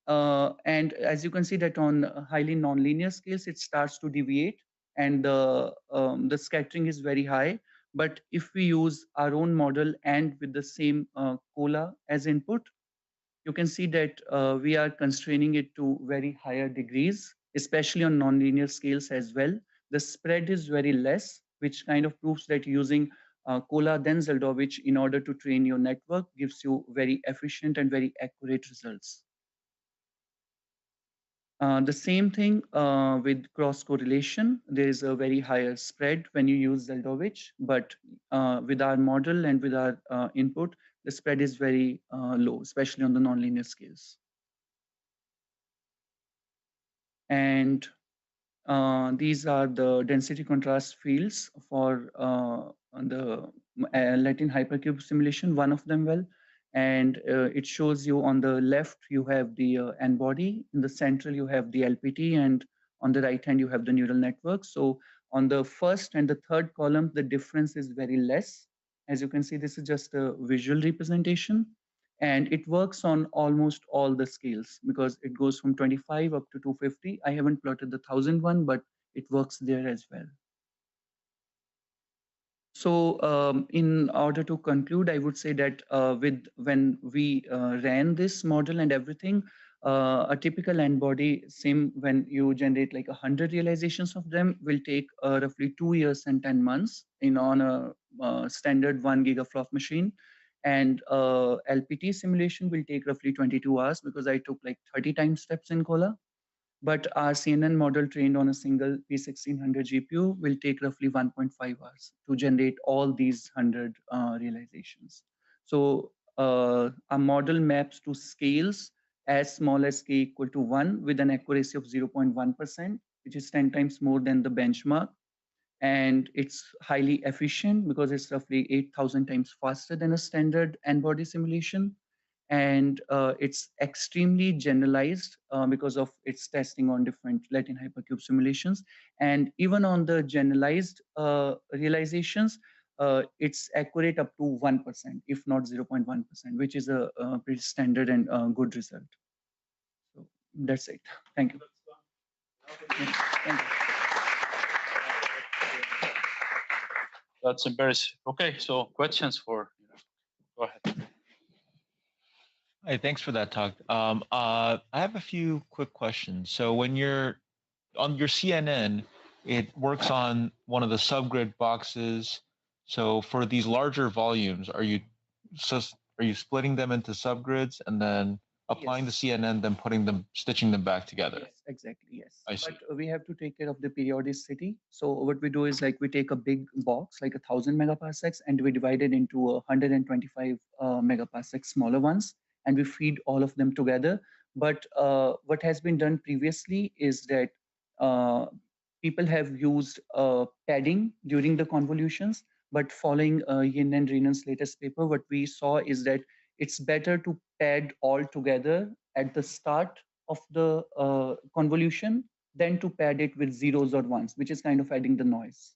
And as you can see that on highly nonlinear scales, it starts to deviate and the scattering is very high. But if we use our own model and with the same COLA as input, you can see that we are constraining it to very higher degrees, especially on nonlinear scales as well. The spread is very less, which kind of proves that using COLA then Zeldovich in order to train your network gives you very efficient and very accurate results. The same thing with cross correlation. There is a very higher spread when you use Zeldovich, but with our model and with our input, the spread is very low, especially on the nonlinear scales. And these are the density contrast fields for the Latin hypercube simulation, one of them and it shows you on the left, you have the N-body, in the central, you have the LPT, and on the right hand, you have the neural network. So on the first and the third column, the difference is very less. As you can see, this is just a visual representation. And it works on almost all the scales because it goes from 25 up to 250. I haven't plotted the 1000 one, but it works there as well. So in order to conclude, I would say that when we ran this model and everything, a typical n-body sim, when you generate like 100 realizations of them, will take roughly 2 years and 10 months on a standard 1 gigaflop machine. And LPT simulation will take roughly 22 hours because I took like 30 time steps in Cola. But our CNN model trained on a single P1600 GPU will take roughly 1.5 hours to generate all these 100 realizations. So our model maps to scales as small as k equal to 1 with an accuracy of 0.1%, which is 10 times more than the benchmark. And it's highly efficient because it's roughly 8,000 times faster than a standard n-body simulation. And it's extremely generalized because of its testing on different Latin hypercube simulations. And even on the generalized realizations, it's accurate up to 1%, if not 0.1%, which is a pretty standard and good result. So that's it. Thank you. Yeah, thank you. That's embarrassing. Okay, so questions for, go ahead. Hi, thanks for that talk. I have a few quick questions. So when you're on your CNN, it works on one of the subgrid boxes. So for these larger volumes, are you splitting them into subgrids and then applying the CNN, then stitching them back together? Yes, exactly. Yes. I see. But we have to take care of the periodicity. So what we do is like we take a big box, like 1,000 megaparsecs, and we divide it into 125 megaparsecs smaller ones, and we feed all of them together. But what has been done previously is that people have used padding during the convolutions, but following Yin and Renan's latest paper, what we saw is that it's better to pad all together at the start of the convolution than to pad it with zeros or ones, which is kind of adding the noise.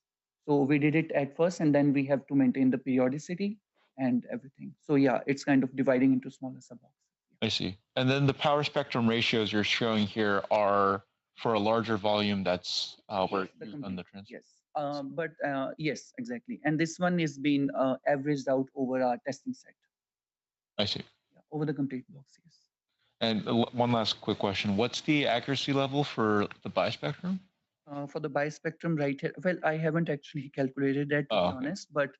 So we did it at first, and then we have to maintain the periodicity and everything. So yeah, it's kind of dividing into smaller subboxes. I see. And then the power spectrum ratios you're showing here are for a larger volume that's where you've done the transfer. Yes, yes, exactly. And this one is being averaged out over our testing set. I see. Yeah, over the complete box, yes. And one last quick question. What's the accuracy level for the bispectrum? For the bispectrum right here, well, I haven't actually calculated that, to be honest, but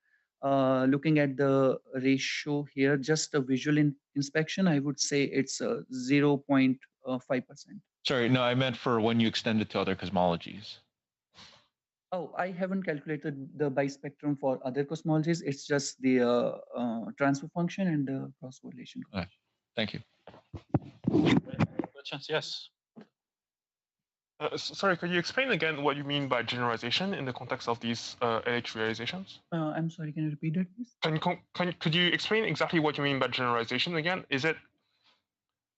looking at the ratio here, just a visual inspection, I would say it's 0.5%. Sorry, no, I meant for when you extend it to other cosmologies. Oh, I haven't calculated the bispectrum for other cosmologies. It's just the transfer function and the cross correlation. Right. Thank you. Questions? Yes. Sorry, could you explain again what you mean by generalization in the context of these LH realizations? I'm sorry, can you repeat that, please? Could you explain exactly what you mean by generalization again? Is it,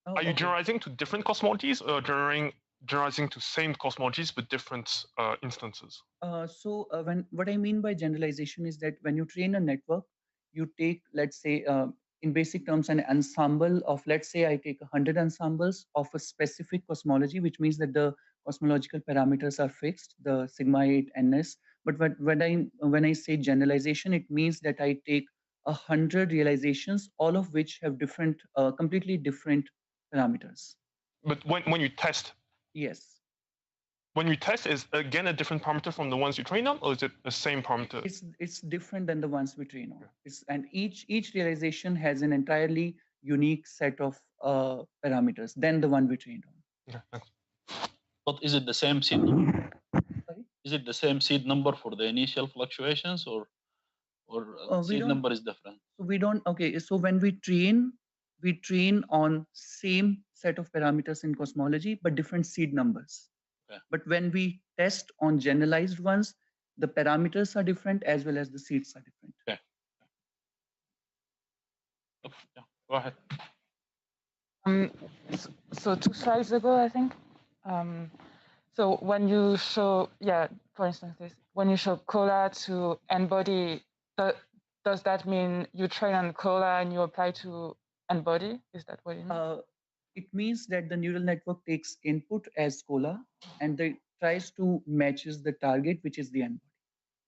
are you generalizing to different cosmologies or generalizing to same cosmologies with different instances? What I mean by generalization is that when you train a network, you take, let's say, in basic terms, an ensemble of, let's say, I take 100 ensembles of a specific cosmology, which means that the cosmological parameters are fixed, the sigma 8 ns. But when I say generalization, it means that I take 100 realizations, all of which have different, completely different parameters. But when you test, yes. When you test, is again a different parameter from the ones you train on, or is it the same parameter? It's different than the ones we train on. And each realization has an entirely unique set of parameters than the one we trained on. Okay, thanks. But is it the same seed number? Sorry? Is it the same seed number for the initial fluctuations, or seed number is different? So we don't. Okay, so when we train on same set of parameters in cosmology, but different seed numbers. Okay. But when we test on generalized ones, the parameters are different as well as the seeds are different. Okay. Yeah, go ahead. So 2 slides ago, I think. So when you show, for instance, when you show Cola to n-body, does that mean you train on Cola and you apply to n-body? Is that what it means? It means that the neural network takes input as Cola and they tries to matches the target, which is the n-body.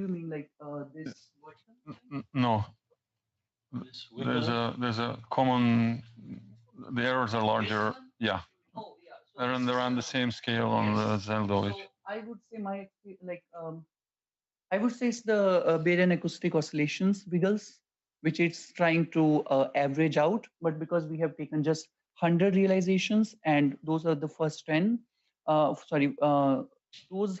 do you mean, like this version? No. There's a common. The errors are larger. Yeah. Oh, yeah. They're on the same scale on the Zeldovich. So I would say I would say it's the Bayesian acoustic oscillations wiggles, which it's trying to average out. But because we have taken just 100 realizations, and those are the first 10, those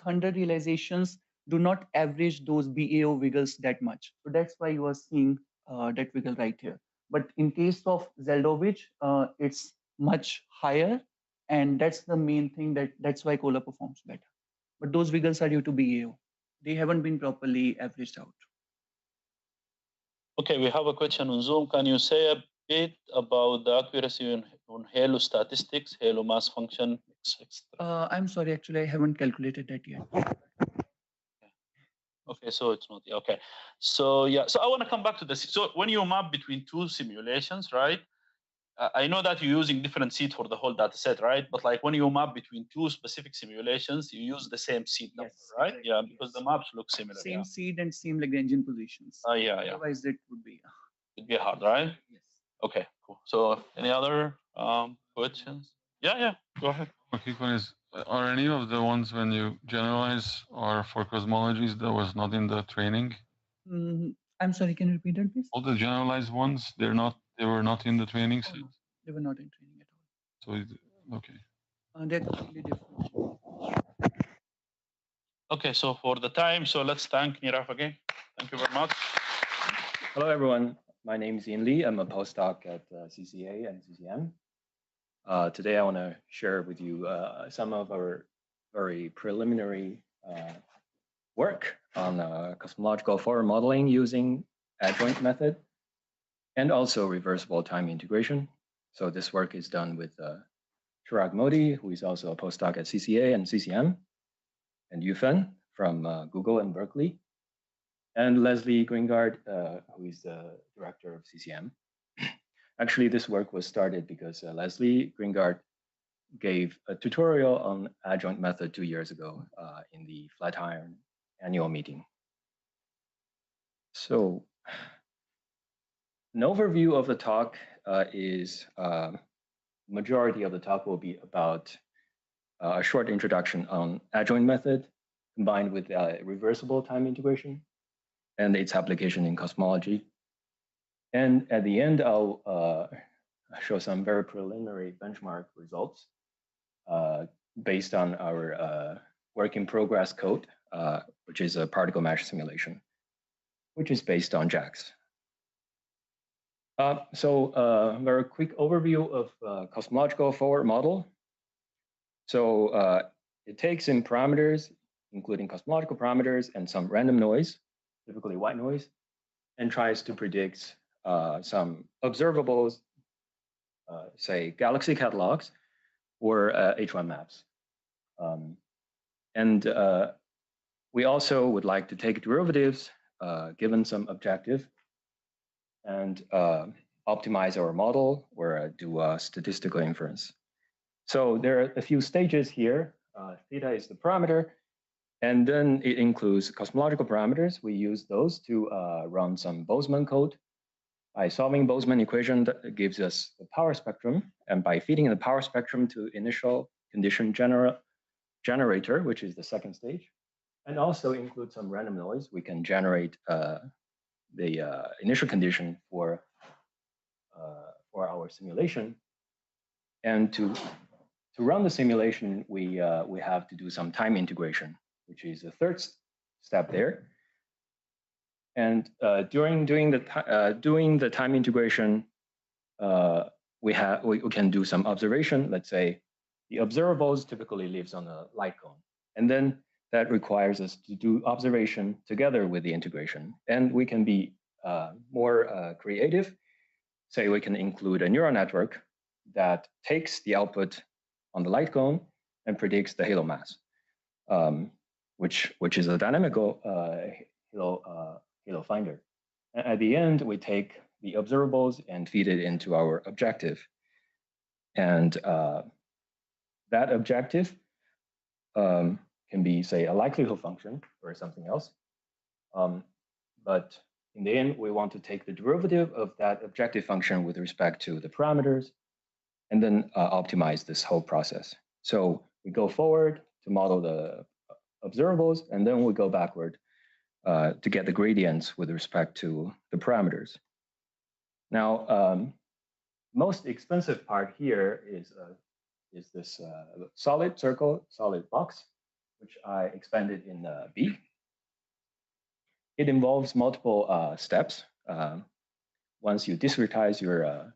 100 realizations do not average those BAO wiggles that much. So that's why you are seeing that wiggle right here. But in case of Zeldovich, it's much higher. And that's the main thing that's why Cola performs better. But those wiggles are due to BAO. They haven't been properly averaged out. Okay, we have a question on Zoom. Can you say a bit about the accuracy on Halo statistics, Halo mass function, etc.? I'm sorry, actually, I haven't calculated that yet. Okay, so it's not okay. So yeah, so I want to come back to this. So when you map between two simulations, right? I know that you're using different seed for the whole data set, right? But like when you map between two specific simulations, you use the same seed number, right? Exactly. Yeah, because the maps look similar. Same seed and same Lagrangian positions. Yeah. Otherwise, it would be. It'd be hard, right? Yes. Okay, cool. So any other questions? Yeah, go ahead. Okay, one is, are any of the ones when you generalize are for cosmologies that was not in the training? I'm sorry, can you repeat that, please? All the generalized ones, they were not in the training set? No, they were not in training at all. So, okay. They're completely different. Okay, so for the time, so let's thank Nirav again. Thank you very much. Hello, everyone. My name is Ian Lee. I'm a postdoc at CCA and CCM. Today, I want to share with you some of our very preliminary work on cosmological forward modeling using adjoint method and also reversible time integration. So this work is done with Chirag Modi, who is also a postdoc at CCA and CCM, and Yufeng from Google and Berkeley. and Leslie Greengard, who is the director of CCM. Actually, this work was started because Leslie Greengard gave a tutorial on adjoint method 2 years ago in the Flatiron annual meeting. So an overview of the talk is majority of the talk will be about a short introduction on adjoint method combined with reversible time integration and its application in cosmology. And at the end, I'll show some very preliminary benchmark results based on our work in progress code, which is a particle mesh simulation, which is based on JAX. So a very quick overview of cosmological forward model. So it takes in parameters, including cosmological parameters and some random noise, typically white noise, and tries to predict some observables, say galaxy catalogs or H1 maps. And we also would like to take derivatives given some objective and optimize our model or do a statistical inference. So there are a few stages here. Theta is the parameter, and then it includes cosmological parameters. We use those to run some Boltzmann code. By solving Boltzmann equation, that gives us the power spectrum, and by feeding the power spectrum to initial condition generator, which is the second stage, and also include some random noise, we can generate the initial condition for our simulation. And to run the simulation, we have to do some time integration, which is the third step there. And during doing the time integration, we can do some observation. Let's say the observables typically lives on a light cone, and then that requires us to do observation together with the integration. And we can be more creative. Say we can include a neural network that takes the output on the light cone and predicts the halo mass, which is a dynamical halo finder. And at the end, we take the observables and feed it into our objective. And that objective can be, say, a likelihood function or something else. But in the end, we want to take the derivative of that objective function with respect to the parameters and then optimize this whole process. So we go forward to model the observables, and then we go backward to get the gradients with respect to the parameters. Now, most expensive part here is this solid circle, solid box, which I expanded in B. It involves multiple steps. Once you discretize your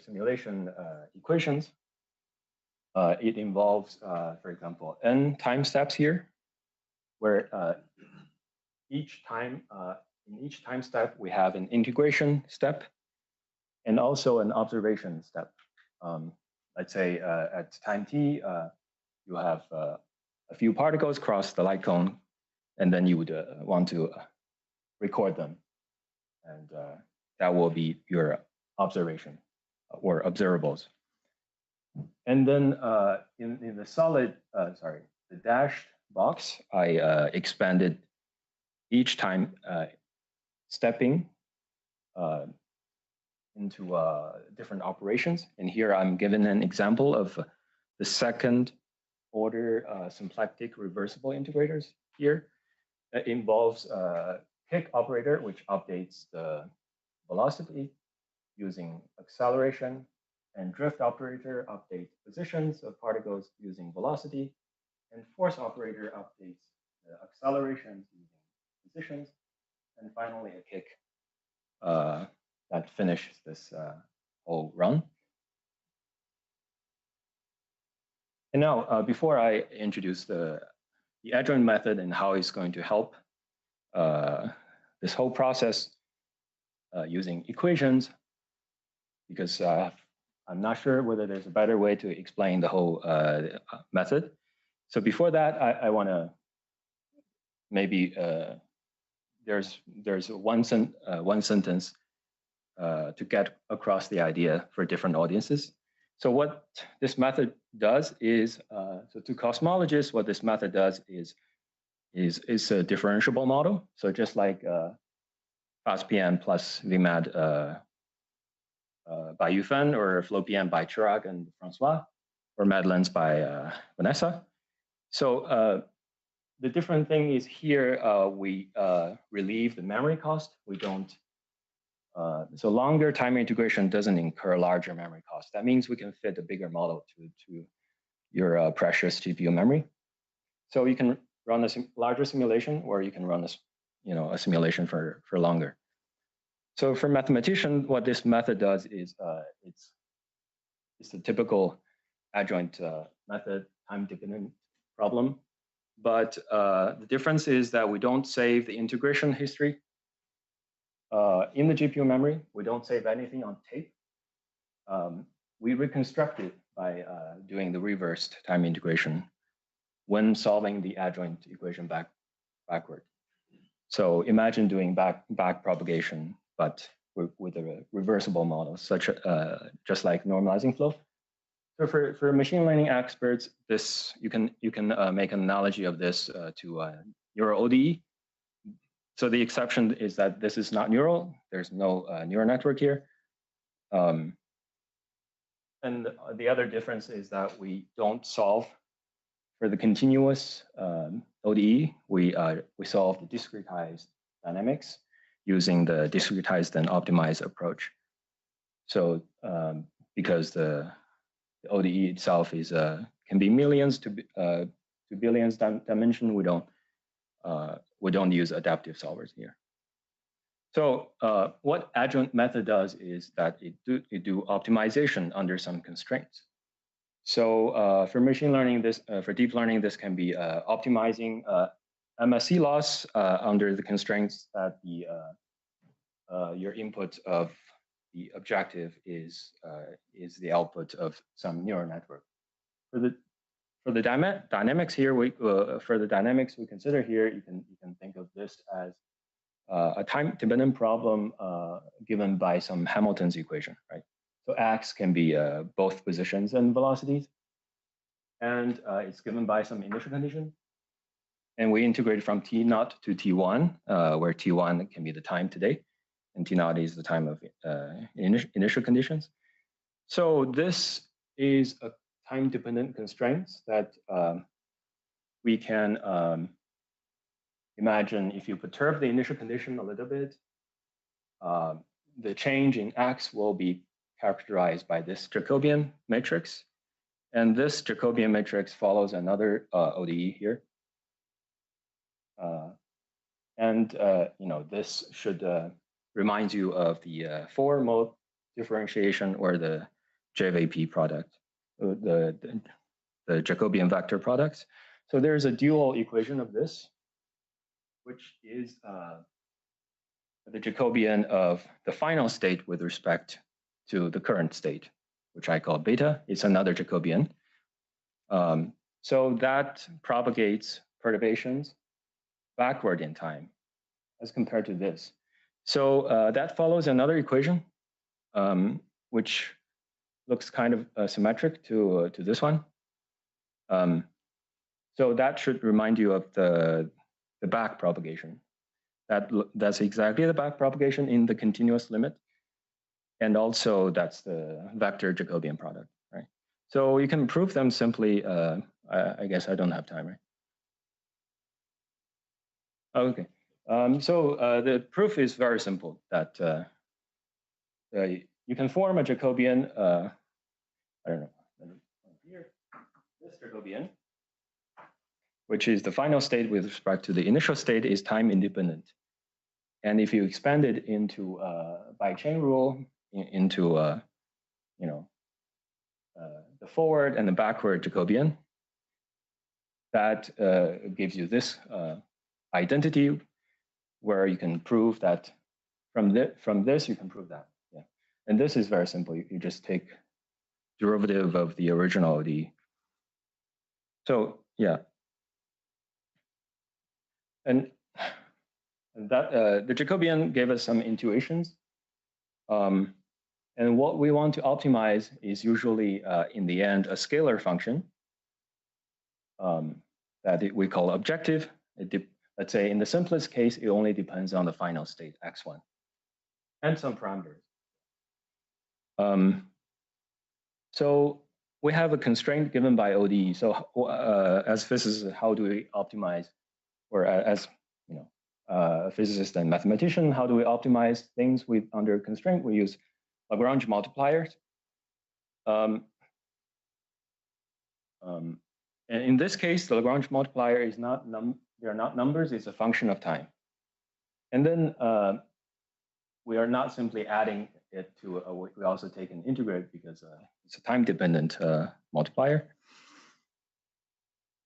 simulation equations, it involves, for example, n time steps here, where in each time step we have an integration step and also an observation step. Let's say at time t, you have a few particles cross the light cone, and then you would want to record them. And that will be your observation or observables. And then in the solid, the dashed box, I expanded each time stepping into different operations. And here I'm given an example of the second order symplectic reversible integrators here. It involves a kick operator, which updates the velocity using acceleration, and drift operator updates positions of particles using velocity, and force operator updates the accelerations using positions, and finally a kick that finishes this whole run. And now, before I introduce the adjoint method and how it's going to help this whole process using equations, because I'm not sure whether there's a better way to explain the whole method. So before that, I want to maybe there's one sentence to get across the idea for different audiences. So what this method does is, so to cosmologists, what this method does is a differentiable model. So just like FastPN plus VMAT by Yufan, or FlowPN by Chirag and Francois, or MADLens by Vanessa. So the different thing is here we relieve the memory cost. We don't, so longer time integration doesn't incur larger memory cost. That means we can fit a bigger model to your precious GPU memory. So you can run a larger simulation, or you can run a simulation for longer. So for mathematician, what this method does is it's a typical adjoint method, time-dependent problem. But the difference is that we don't save the integration history in the GPU memory. We don't save anything on tape. We reconstruct it by doing the reversed time integration when solving the adjoint equation backward. So imagine doing back propagation, but with a reversible model, such just like normalizing flow. So for machine learning experts, this you can make an analogy of this to neural ODE. So the exception is that this is not neural. There's no neural network here. And the other difference is that we don't solve for the continuous ODE. We solve the discretized dynamics using the discretized and optimized approach. So because the ODE itself is can be millions to billions dimension, we don't use adaptive solvers here. So what adjoint method does is that it do optimization under some constraints. So for machine learning, for deep learning, this can be optimizing MSE loss under the constraints that your input of the objective is the output of some neural network. For the dynamics here, for the dynamics we consider here, you can think of this as a time-dependent problem given by some Hamilton's equation, right? So x can be both positions and velocities, and it's given by some initial condition. And we integrate from T0 to T1, where T1 can be the time today, and T0 is the time of initial conditions. So this is a time-dependent constraints that we can imagine if you perturb the initial condition a little bit, the change in x will be characterized by this Jacobian matrix. And this Jacobian matrix follows another ODE here. This should remind you of the four-mode differentiation, or the JVP product, the Jacobian vector products. So there's a dual equation of this, which is the Jacobian of the final state with respect to the current state, which I call beta. It's another Jacobian. So that propagates perturbations backward in time as compared to this. So that follows another equation, which looks kind of symmetric to this one. So that should remind you of the back propagation. That's exactly the back propagation in the continuous limit. And also that's the vector Jacobian product, right? So you can prove them simply. I guess I don't have time, right? Okay. So the proof is very simple, that you can form a Jacobian, I don't know, here, this Jacobian, which is the final state with respect to the initial state, is time independent. And if you expand it into by chain rule into the forward and the backward Jacobian, that gives you this identity, where you can prove that from this you can prove that. Yeah. And this is very simple. You just take derivative of the original ODE. So yeah. And And that the Jacobian gave us some intuitions. And what we want to optimize is usually, in the end, a scalar function that we call objective. Let's say in the simplest case, it only depends on the final state, x1, and some parameters. So we have a constraint given by ODE. So as physicists, how do we optimize, or as a physicist and mathematician, how do we optimize things under constraint? We use Lagrange multipliers. And in this case, the Lagrange multiplier is not they are not numbers, it's a function of time. And then we are not simply adding it to, we also take an integrate because it's a time-dependent multiplier.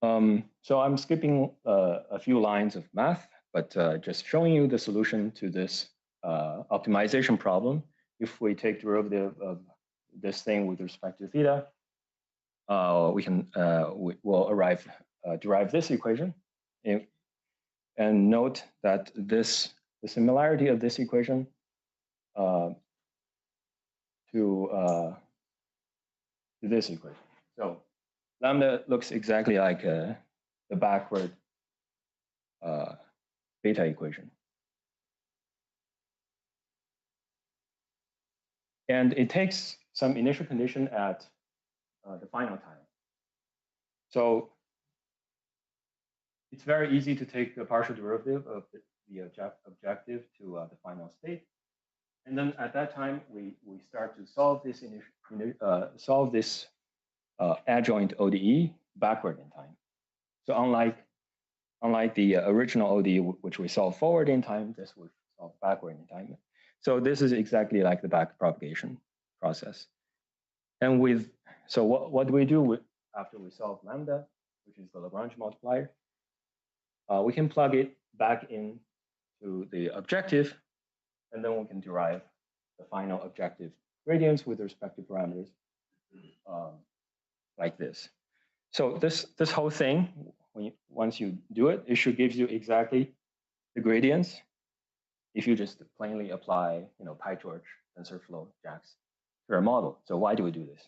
So I'm skipping a few lines of math, but just showing you the solution to this optimization problem. If we take derivative of this thing with respect to theta, we'll derive this equation. And note that the similarity of this equation to this equation. So lambda looks exactly like the backward beta equation. And it takes some initial condition at the final time. So it's very easy to take the partial derivative of the objective to the final state. And then at that time, we start to solve this adjoint ODE backward in time. So unlike the original ODE, which we solve forward in time, this will solve backward in time. So this is exactly like the backpropagation process. And so what do we do after we solve lambda, which is the Lagrange multiplier? We can plug it back into the objective, and then we can derive the final objective gradients with respect to parameters like this. So this whole thing, once you do it, it should give you exactly the gradients if you just plainly apply, PyTorch, TensorFlow, JAX to our model. So why do we do this?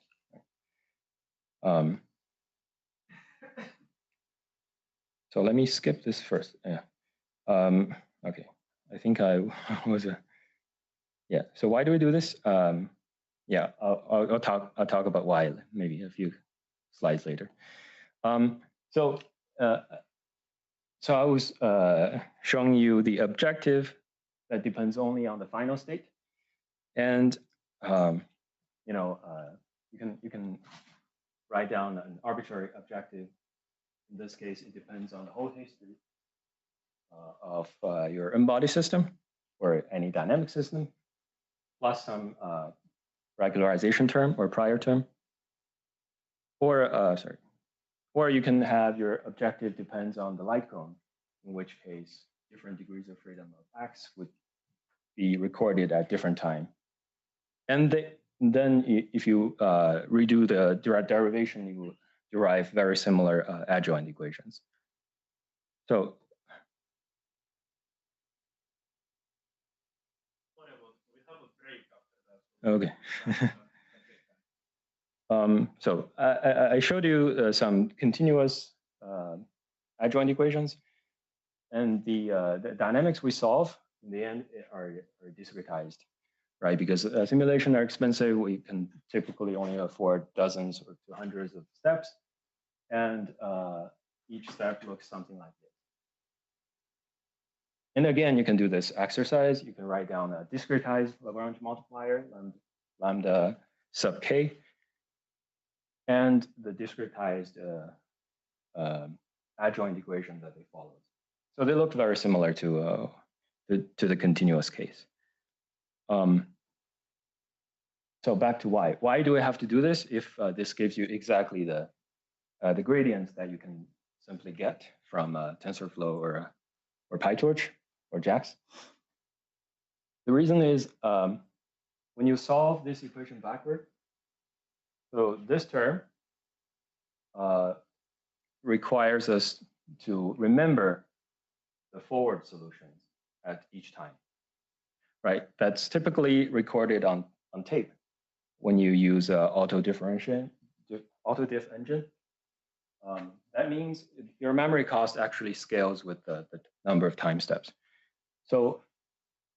So let me skip this first. Yeah. Okay. I think I was yeah. So why do we do this? Yeah. I'll talk about why maybe a few slides later. So I was showing you the objective that depends only on the final state, and you can write down an arbitrary objective. In this case, it depends on the whole history of your embodied system or any dynamic system, plus some regularization term or prior term. Or you can have your objective depends on the light cone, in which case different degrees of freedom of X would be recorded at different time. And then if you redo the direct derivation, you will derive very similar adjoint equations. So okay. So I showed you some continuous adjoint equations, and the dynamics we solve in the end are discretized, right? Because simulations are expensive, we can typically only afford dozens or to hundreds of steps, and each step looks something like this. And again, you can do this exercise. You can write down a discretized Lagrange multiplier, lambda sub k, and the discretized adjoint equation that they followed. So they look very similar to the continuous case. So back to why. Why do we have to do this if this gives you exactly the gradients that you can simply get from TensorFlow or PyTorch or JAX? The reason is when you solve this equation backward, so this term requires us to remember the forward solutions. at each time, right? That's typically recorded on tape when you use auto-diff engine. That means your memory cost actually scales with the number of time steps. So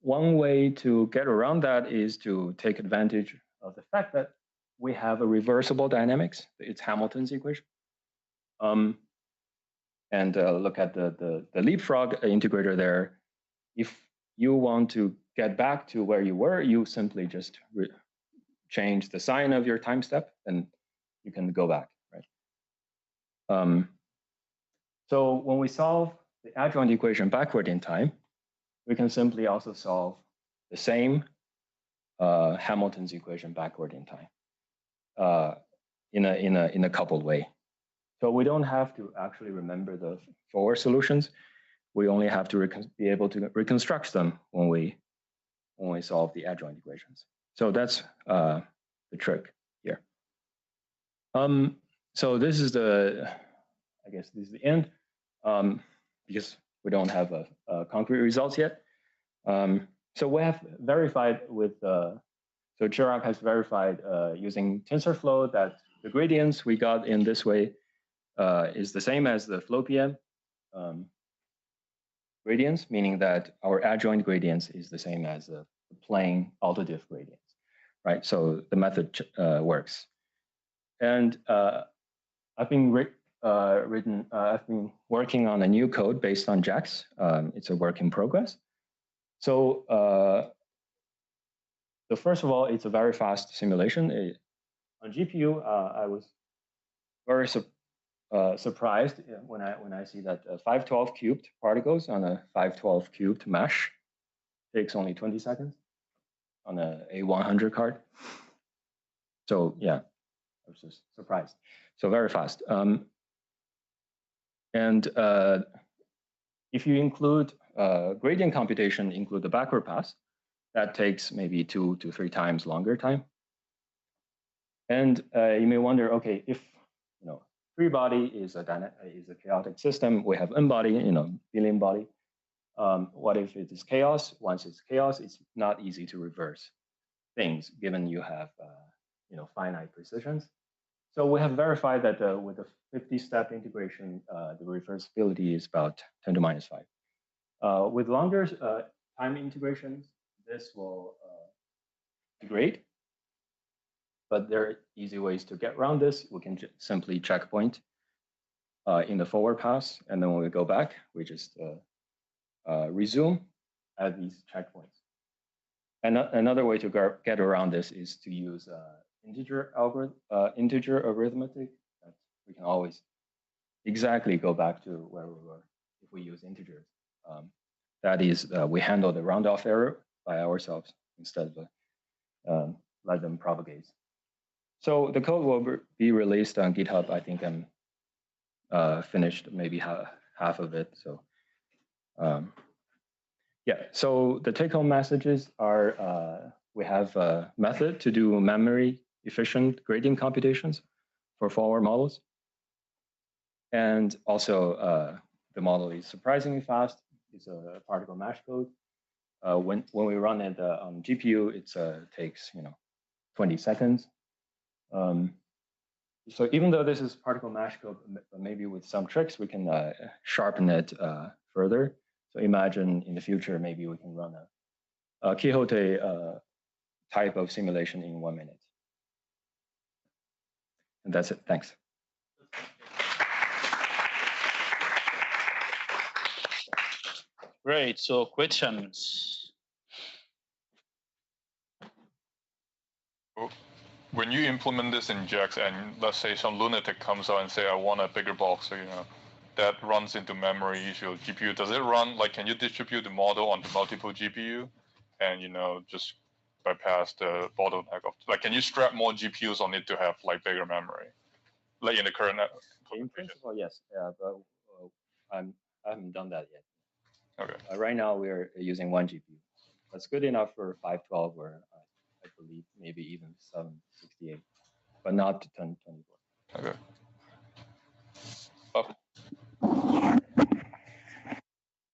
one way to get around that is to take advantage of the fact that we have a reversible dynamics. It's Hamilton's equation. And look at the leapfrog integrator there. If you want to get back to where you were, you simply just change the sign of your time step, and you can go back, right? So when we solve the adjoint equation backward in time, we can simply also solve the same Hamilton's equation backward in time in a coupled way. So we don't have to actually remember the forward solutions. We only have to be able to reconstruct them when we solve the adjoint equations. So that's the trick here. So this is I guess this is the end, because we don't have concrete results yet. So we have verified with, so Chirag has verified using TensorFlow that the gradients we got in this way is the same as the FlowPM gradients, meaning that our adjoint gradients is the same as the plain autodiff gradients, right? So the method works. And I've been working on a new code based on JAX. It's a work in progress. So first of all, it's a very fast simulation. On GPU, I was very surprised when I see that 512 cubed particles on a 512 cubed mesh takes only 20 seconds on a A100 card. So yeah, I was just surprised. So very fast. And if you include gradient computation, include the backward pass, that takes maybe 2 to 3 times longer time. And you may wonder, okay, if free body is a chaotic system, we have n body, billion body. What if it is chaos? Once it's chaos, it's not easy to reverse things, given you have finite precisions. So we have verified that with a 50-step integration, the reversibility is about 10 to minus 5. With longer time integrations, this will degrade. But there are easy ways to get around this. We can simply checkpoint in the forward pass, and then when we go back, we just resume at these checkpoints. And another way to get around this is to use integer arithmetic. That we can always exactly go back to where we were if we use integers. That is, we handle the round-off error by ourselves instead of let them propagate. So the code will be released on GitHub. I think I'm finished maybe half of it. So yeah, so the take-home messages are we have a method to do memory efficient gradient computations for forward models. And also the model is surprisingly fast. It's a particle mesh code. When we run it on GPU, it takes 20 seconds. So even though this is particle mesh code, maybe with some tricks, we can sharpen it further. So imagine in the future, maybe we can run a Quixote type of simulation in 1 minute. And that's it. Thanks. Great. So questions. When you implement this in JAX, and let's say some lunatic comes out and say, I want a bigger box, so that runs into memory issue GPU. Does it run, like, can you distribute the model onto multiple GPU and, just bypass the bottleneck of, like, can you strap more GPUs on it to have, like, bigger memory? Like in the current in principle, yes. But I haven't done that yet. Okay. Right now, we're using 1 GPU. That's good enough for 512 or I believe maybe even 768, but not to 1024. Okay.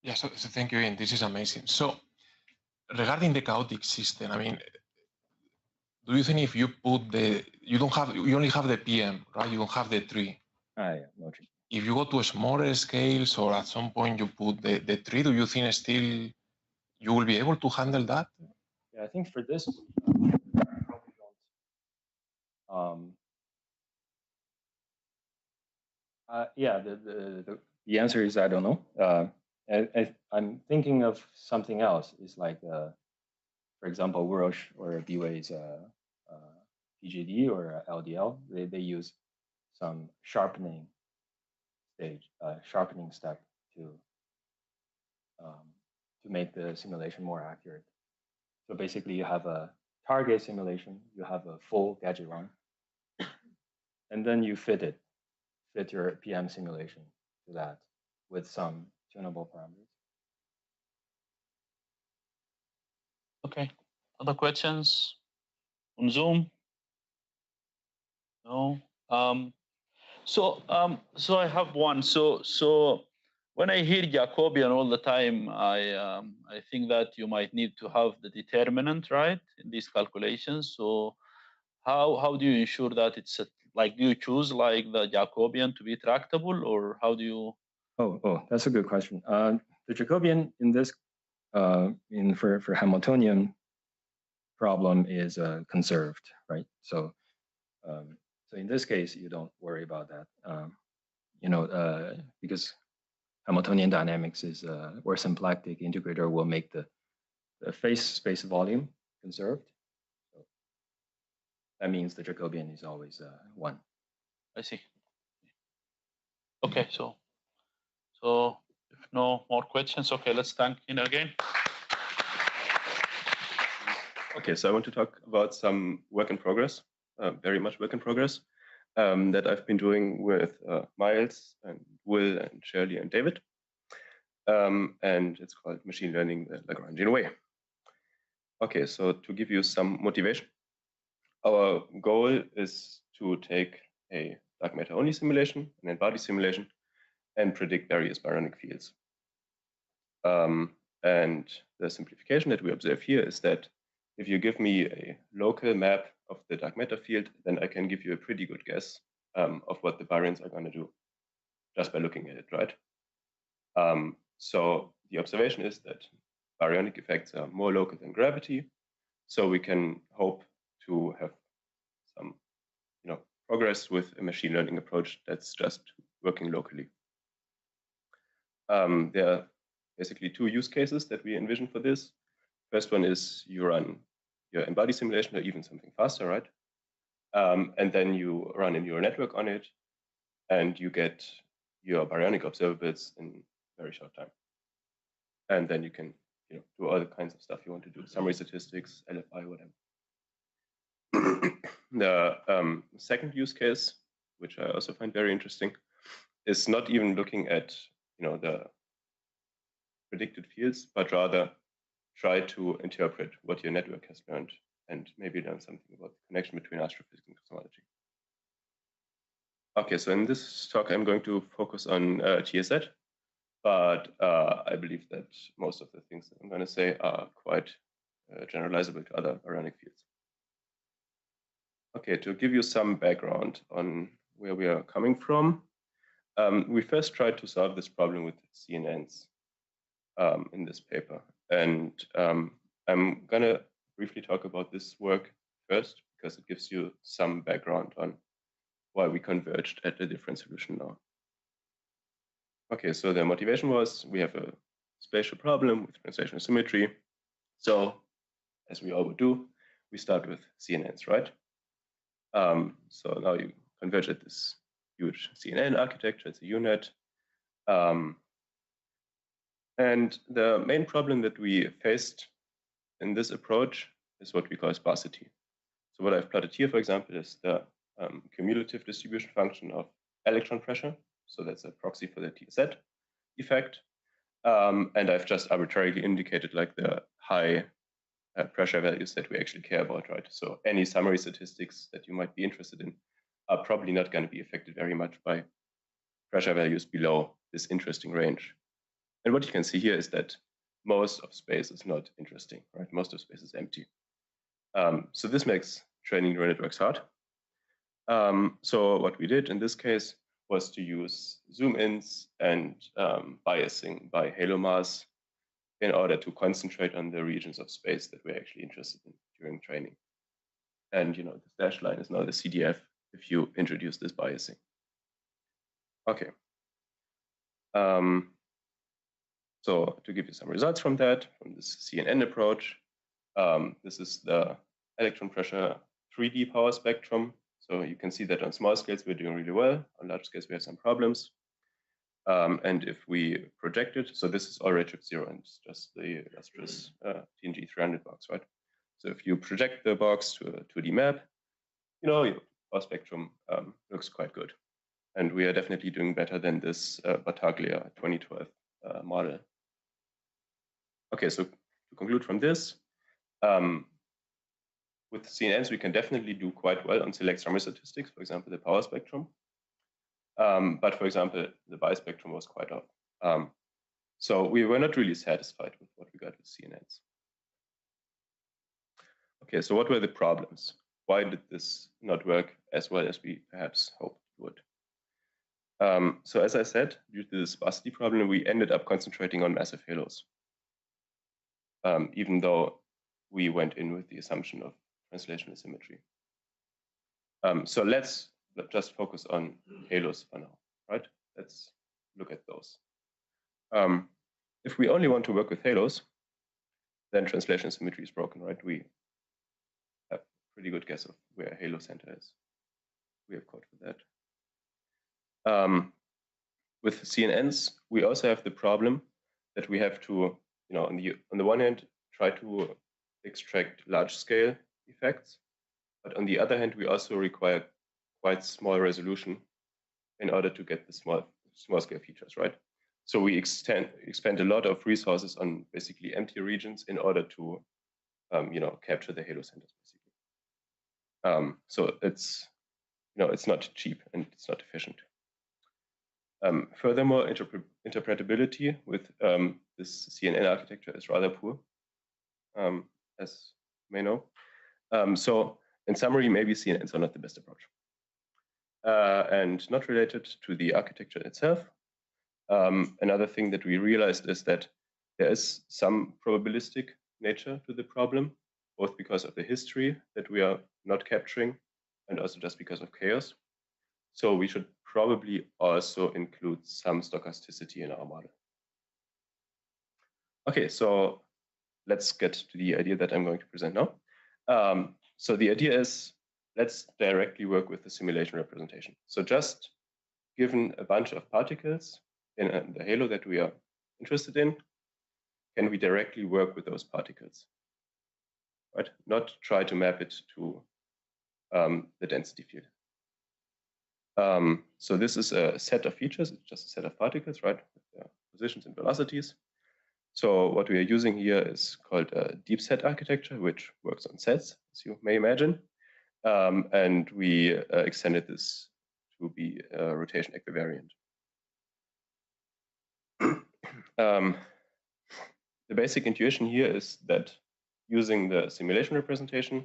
Yeah. Yeah, so thank you, Ian. This is amazing. So regarding the chaotic system, I mean, do you think if you put you only have the PM, right? You don't have the tree. Yeah, no tree. If you go to smaller scales or at some point you put the tree, do you think still you will be able to handle that? Yeah, I think for this, probably don't. Yeah, the answer is I don't know. I'm thinking of something else. It's like, for example, Urosh or B-Way's PGD or LDL. They use some sharpening step to make the simulation more accurate. So basically, you have a target simulation, you have a full gadget run, and then you fit your PM simulation to that with some tunable parameters. Okay. Other questions on Zoom? No. So I have one. So when I hear Jacobian all the time, I think that you might need to have the determinant, right, in these calculations. So how do you ensure that it's like, do you choose like the Jacobian to be tractable, or how do you? Oh, that's a good question. The Jacobian in this for Hamiltonian problem is conserved, right? So in this case, you don't worry about that, because Hamiltonian dynamics is where symplectic integrator will make the phase space volume conserved. So that means the Jacobian is always 1. I see. Okay, so if no more questions, okay, let's thank Ina again. Okay, so I want to talk about some work in progress, very much work in progress, that I've been doing with Miles and Will and Shirley and David. And it's called Machine Learning the Lagrangian Way. Okay, so to give you some motivation, our goal is to take a dark matter only simulation, an n-body simulation, and predict various baryonic fields. And the simplification that we observe here is that if you give me a local map of the dark matter field, then I can give you a pretty good guess of what the baryons are going to do just by looking at it, right? So the observation is that baryonic effects are more local than gravity, so we can hope to have some, progress with a machine learning approach that's just working locally. There are basically 2 use cases that we envision for this. First one is you run your n-body simulation or even something faster, right? And then you run a neural network on it, and you get your baryonic observables in very short time. And then you can do all the kinds of stuff you want to do, summary statistics, LFI, whatever. The second use case, which I also find very interesting, is not even looking at the predicted fields, but rather try to interpret what your network has learned and maybe learn something about the connection between astrophysics and cosmology. Okay, so in this talk, I'm going to focus on TSZ, but I believe that most of the things that I'm going to say are quite generalizable to other baryonic fields. Okay, to give you some background on where we are coming from, we first tried to solve this problem with CNNs in this paper. And I'm going to briefly talk about this work first, because it gives you some background on why we converged at a different solution now. Okay, so the motivation was we have a spatial problem with translational symmetry. So as we all would do, we start with CNNs, right? So now you converge at this huge CNN architecture, it's a UNet. And the main problem that we faced in this approach is what we call sparsity. So what I've plotted here, for example, is the cumulative distribution function of electron pressure. So that's a proxy for the TSZ effect. And I've just arbitrarily indicated like the high pressure values that we actually care about, right? So any summary statistics that you might be interested in are probably not going to be affected very much by pressure values below this interesting range. And what you can see here is that most of space is not interesting, right? Most of space is empty. So this makes training neural networks hard. So what we did in this case was to use zoom-ins and biasing by halo mass in order to concentrate on the regions of space that we're actually interested in during training. And the dashed line is now the CDF if you introduce this biasing. Okay. So to give you some results from that, from this CNN approach, this is the electron pressure 3D power spectrum. So you can see that on small scales, we're doing really well. On large scales, we have some problems. And if we project it, so this is all redshift 0 and it's just the illustrious TNG 300 box, right? So if you project the box to a 2D map, your power spectrum looks quite good. And we are definitely doing better than this Battaglia 2012 model. Okay, so to conclude from this, with CNNs, we can definitely do quite well on select summary statistics, for example, the power spectrum. But for example, the bispectrum was quite off. So we were not really satisfied with what we got with CNNs. Okay, so what were the problems? Why did this not work as well as we perhaps hoped it would? So as I said, due to the sparsity problem, we ended up concentrating on massive halos, even though we went in with the assumption of translational symmetry. So let's just focus on halos for now, right? Let's look at those. If we only want to work with halos, then translational symmetry is broken, right? We have a pretty good guess of where a halo center is. We have code for that. With CNNs, we also have the problem that we have to, on the one hand, try to extract large-scale effects, but on the other hand, we also require quite small resolution in order to get the small-scale features, right? So we expend a lot of resources on basically empty regions in order to, capture the halo centers, basically. So it's, it's not cheap and it's not efficient. Furthermore, interpretability with this CNN architecture is rather poor, as you may know. So in summary, maybe CNNs are not the best approach. And not related to the architecture itself. Another thing that we realized is that there is some probabilistic nature to the problem, both because of the history that we are not capturing and also just because of chaos. So we should probably also include some stochasticity in our model. Okay, so let's get to the idea that I'm going to present now. So the idea is, let's directly work with the simulation representation. So just given a bunch of particles in the halo that we are interested in, can we directly work with those particles? Right? Not try to map it to the density field. So this is a set of features. It's just a set of particles, right? With their positions and velocities. So what we are using here is called a deep set architecture, which works on sets, as you may imagine. And we extended this to be rotation equivariant. The basic intuition here is that using the simulation representation,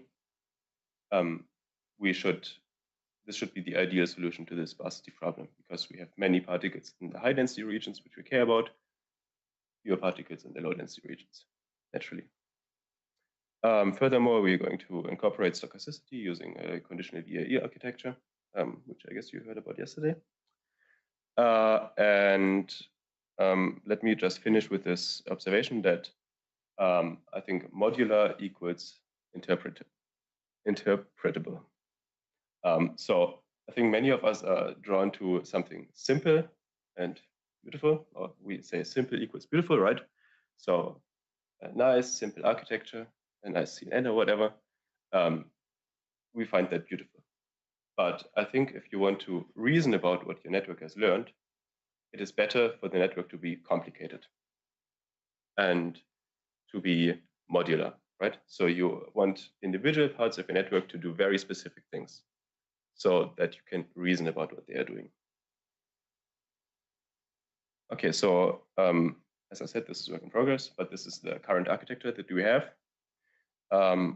this should be the ideal solution to this sparsity problem, because we have many particles in the high density regions, which we care about, fewer particles in the low density regions, naturally. Furthermore, we're going to incorporate stochasticity using a conditional VAE architecture, which I guess you heard about yesterday. Let me just finish with this observation that I think modular equals interpretable. So I think many of us are drawn to something simple and beautiful, or we say simple equals beautiful, right? So a nice, simple architecture, a nice CNN or whatever, we find that beautiful. But I think if you want to reason about what your network has learned, it is better for the network to be complicated and to be modular, right? So you want individual parts of your network to do very specific things so that you can reason about what they are doing. Okay, so as I said, this is work in progress, but this is the current architecture that we have.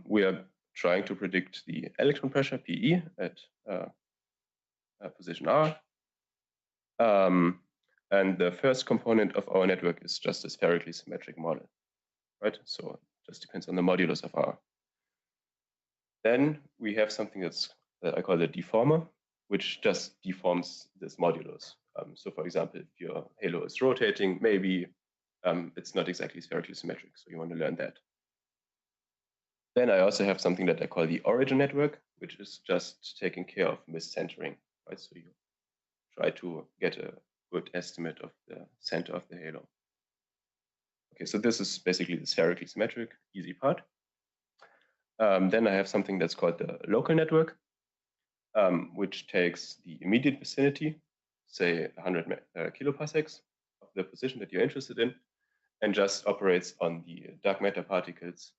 We are trying to predict the electron pressure, PE, at position R. And the first component of our network is just a spherically symmetric model, right? So it just depends on the modulus of R. Then we have something that I call the deformer, which just deforms this modulus. So for example, if your halo is rotating, maybe it's not exactly spherically symmetric, so you want to learn that. Then I also have something that I call the origin network, which is just taking care of miscentering, right? So you try to get a good estimate of the center of the halo. Okay, so this is basically the spherically symmetric, easy part. Then I have something that's called the local network, which takes the immediate vicinity, say 100 kiloparsecs of the position that you're interested in, and just operates on the dark matter particles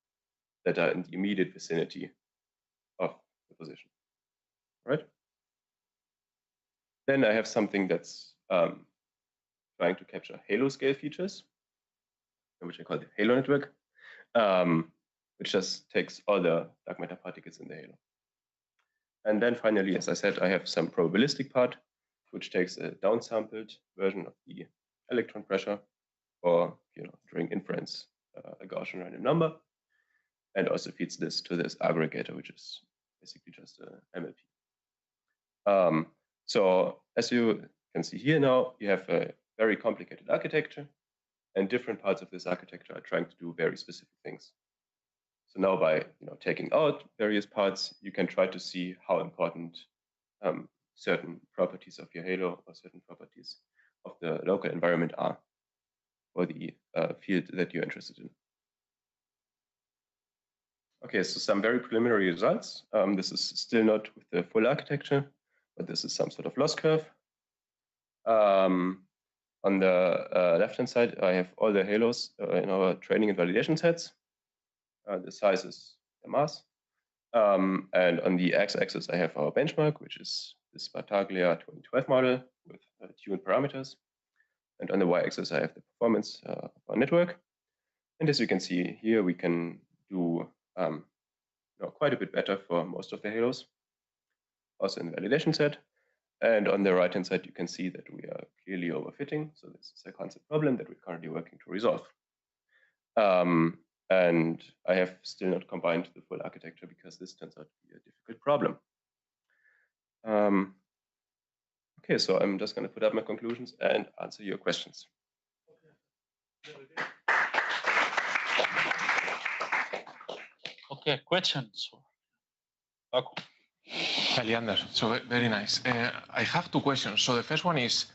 that are in the immediate vicinity of the position, right? Then I have something that's trying to capture halo scale features, which I call the halo network, which just takes all the dark matter particles in the halo. And then finally, as I said, I have some probabilistic part, which takes a downsampled version of the electron pressure, or during inference, a Gaussian random number, and also feeds this to this aggregator, which is basically just a MLP. So as you can see here now, you have a very complicated architecture, and different parts of this architecture are trying to do very specific things. So now by taking out various parts, you can try to see how important certain properties of your halo or certain properties of the local environment are for the field that you're interested in. Okay, so some very preliminary results. This is still not with the full architecture, but this is some sort of loss curve. On the left-hand side, I have all the halos in our training and validation sets. The size is the mass. And on the x-axis, I have our benchmark, which is this Battaglia 2012 model with tuned parameters. And on the y-axis, I have the performance of our network. And as you can see here, we can do quite a bit better for most of the halos, also in the validation set. And on the right-hand side, you can see that we are clearly overfitting. So this is a concept problem that we're currently working to resolve. And I have still not combined the full architecture because this turns out to be a difficult problem. Okay, so I'm just going to put up my conclusions and answer your questions. Okay, questions? Paco. Leander, so very nice. I have two questions. So the first one is,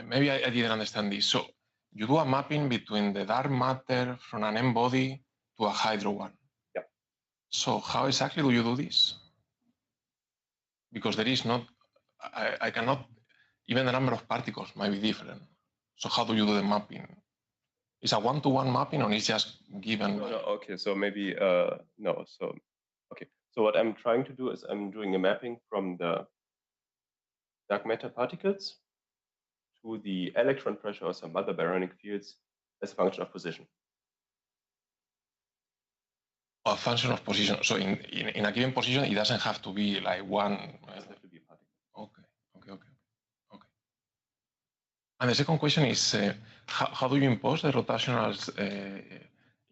maybe I didn't understand this. So you do a mapping between the dark matter from an M body to a hydro one. Yeah. So how exactly do you do this? Because there is not, I cannot, even the number of particles might be different. So how do you do the mapping? Is a one-to-one mapping or is just given? No, okay, so maybe, no, so, okay. So what I'm trying to do is I'm doing a mapping from the dark matter particles to the electron pressure or some other baronic fields as a function of position. A function of position. So in a given position, it doesn't have to be like one. It doesn't have to be a particle. Okay. And the second question is, how do you impose the rotational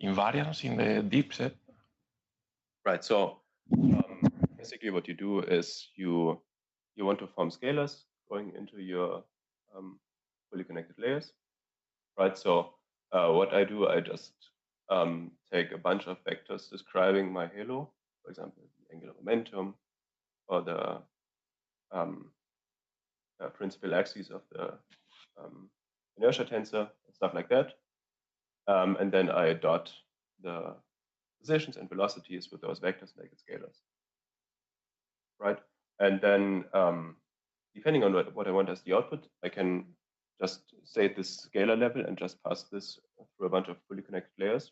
invariance in the deep set? Right, so basically what you do is you want to form scalars going into your fully connected layers, right? So what I do, I just take a bunch of vectors describing my halo, for example, the angular momentum or the principal axes of the inertia tensor and stuff like that. And then I dot the positions and velocities with those vectors, make it scalars, right? And then depending on what I want as the output, I can just say this scalar level and just pass this through a bunch of fully connected layers.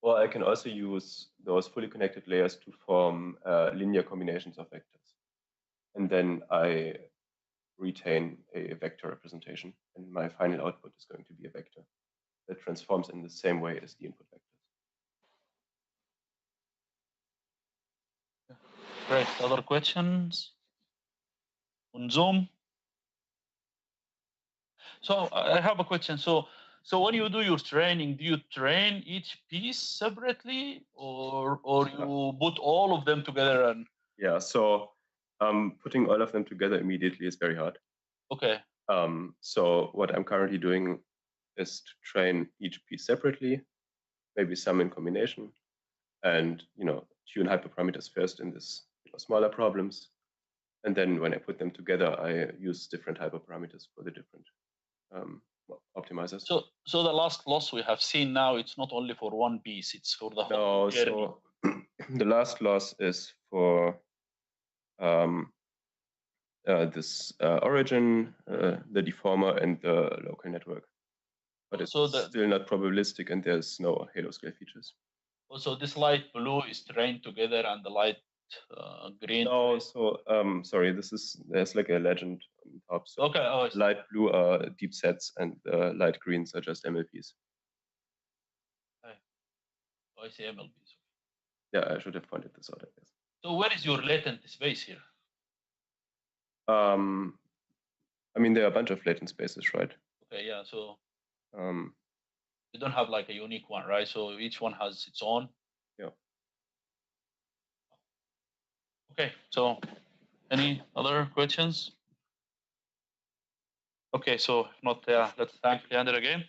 Or I can also use those fully connected layers to form linear combinations of vectors. And then I retain a vector representation, and my final output is going to be a vector that transforms in the same way as the input vectors. Great. Other questions on Zoom? So I have a question. So when you do your training, do you train each piece separately, or you put all of them together? And yeah, so putting all of them together immediately is very hard. Okay. So what I'm currently doing is to train each piece separately, maybe some in combination, and tune hyperparameters first in this smaller problems, and then when I put them together, I use different hyperparameters for the different optimizers. So the last loss we have seen now, it's not only for one piece; it's for the whole No, journey. so the last loss is for this origin, the deformer, and the local network. But it's still not probabilistic, and there's no halo scale features. Also, this light blue is trained together, and the light green. No, so sorry, there's like a legend on top. So okay, light blue are deep sets, and light greens are just MLPs. I see MLPs. Yeah, I should have pointed this out, I guess. So where is your latent space here? I mean, there are a bunch of latent spaces, right? Okay, yeah. So you don't have like a unique one, right? So each one has its own. Yeah. Okay. So any other questions? Okay. So if not, let's thank Leander again.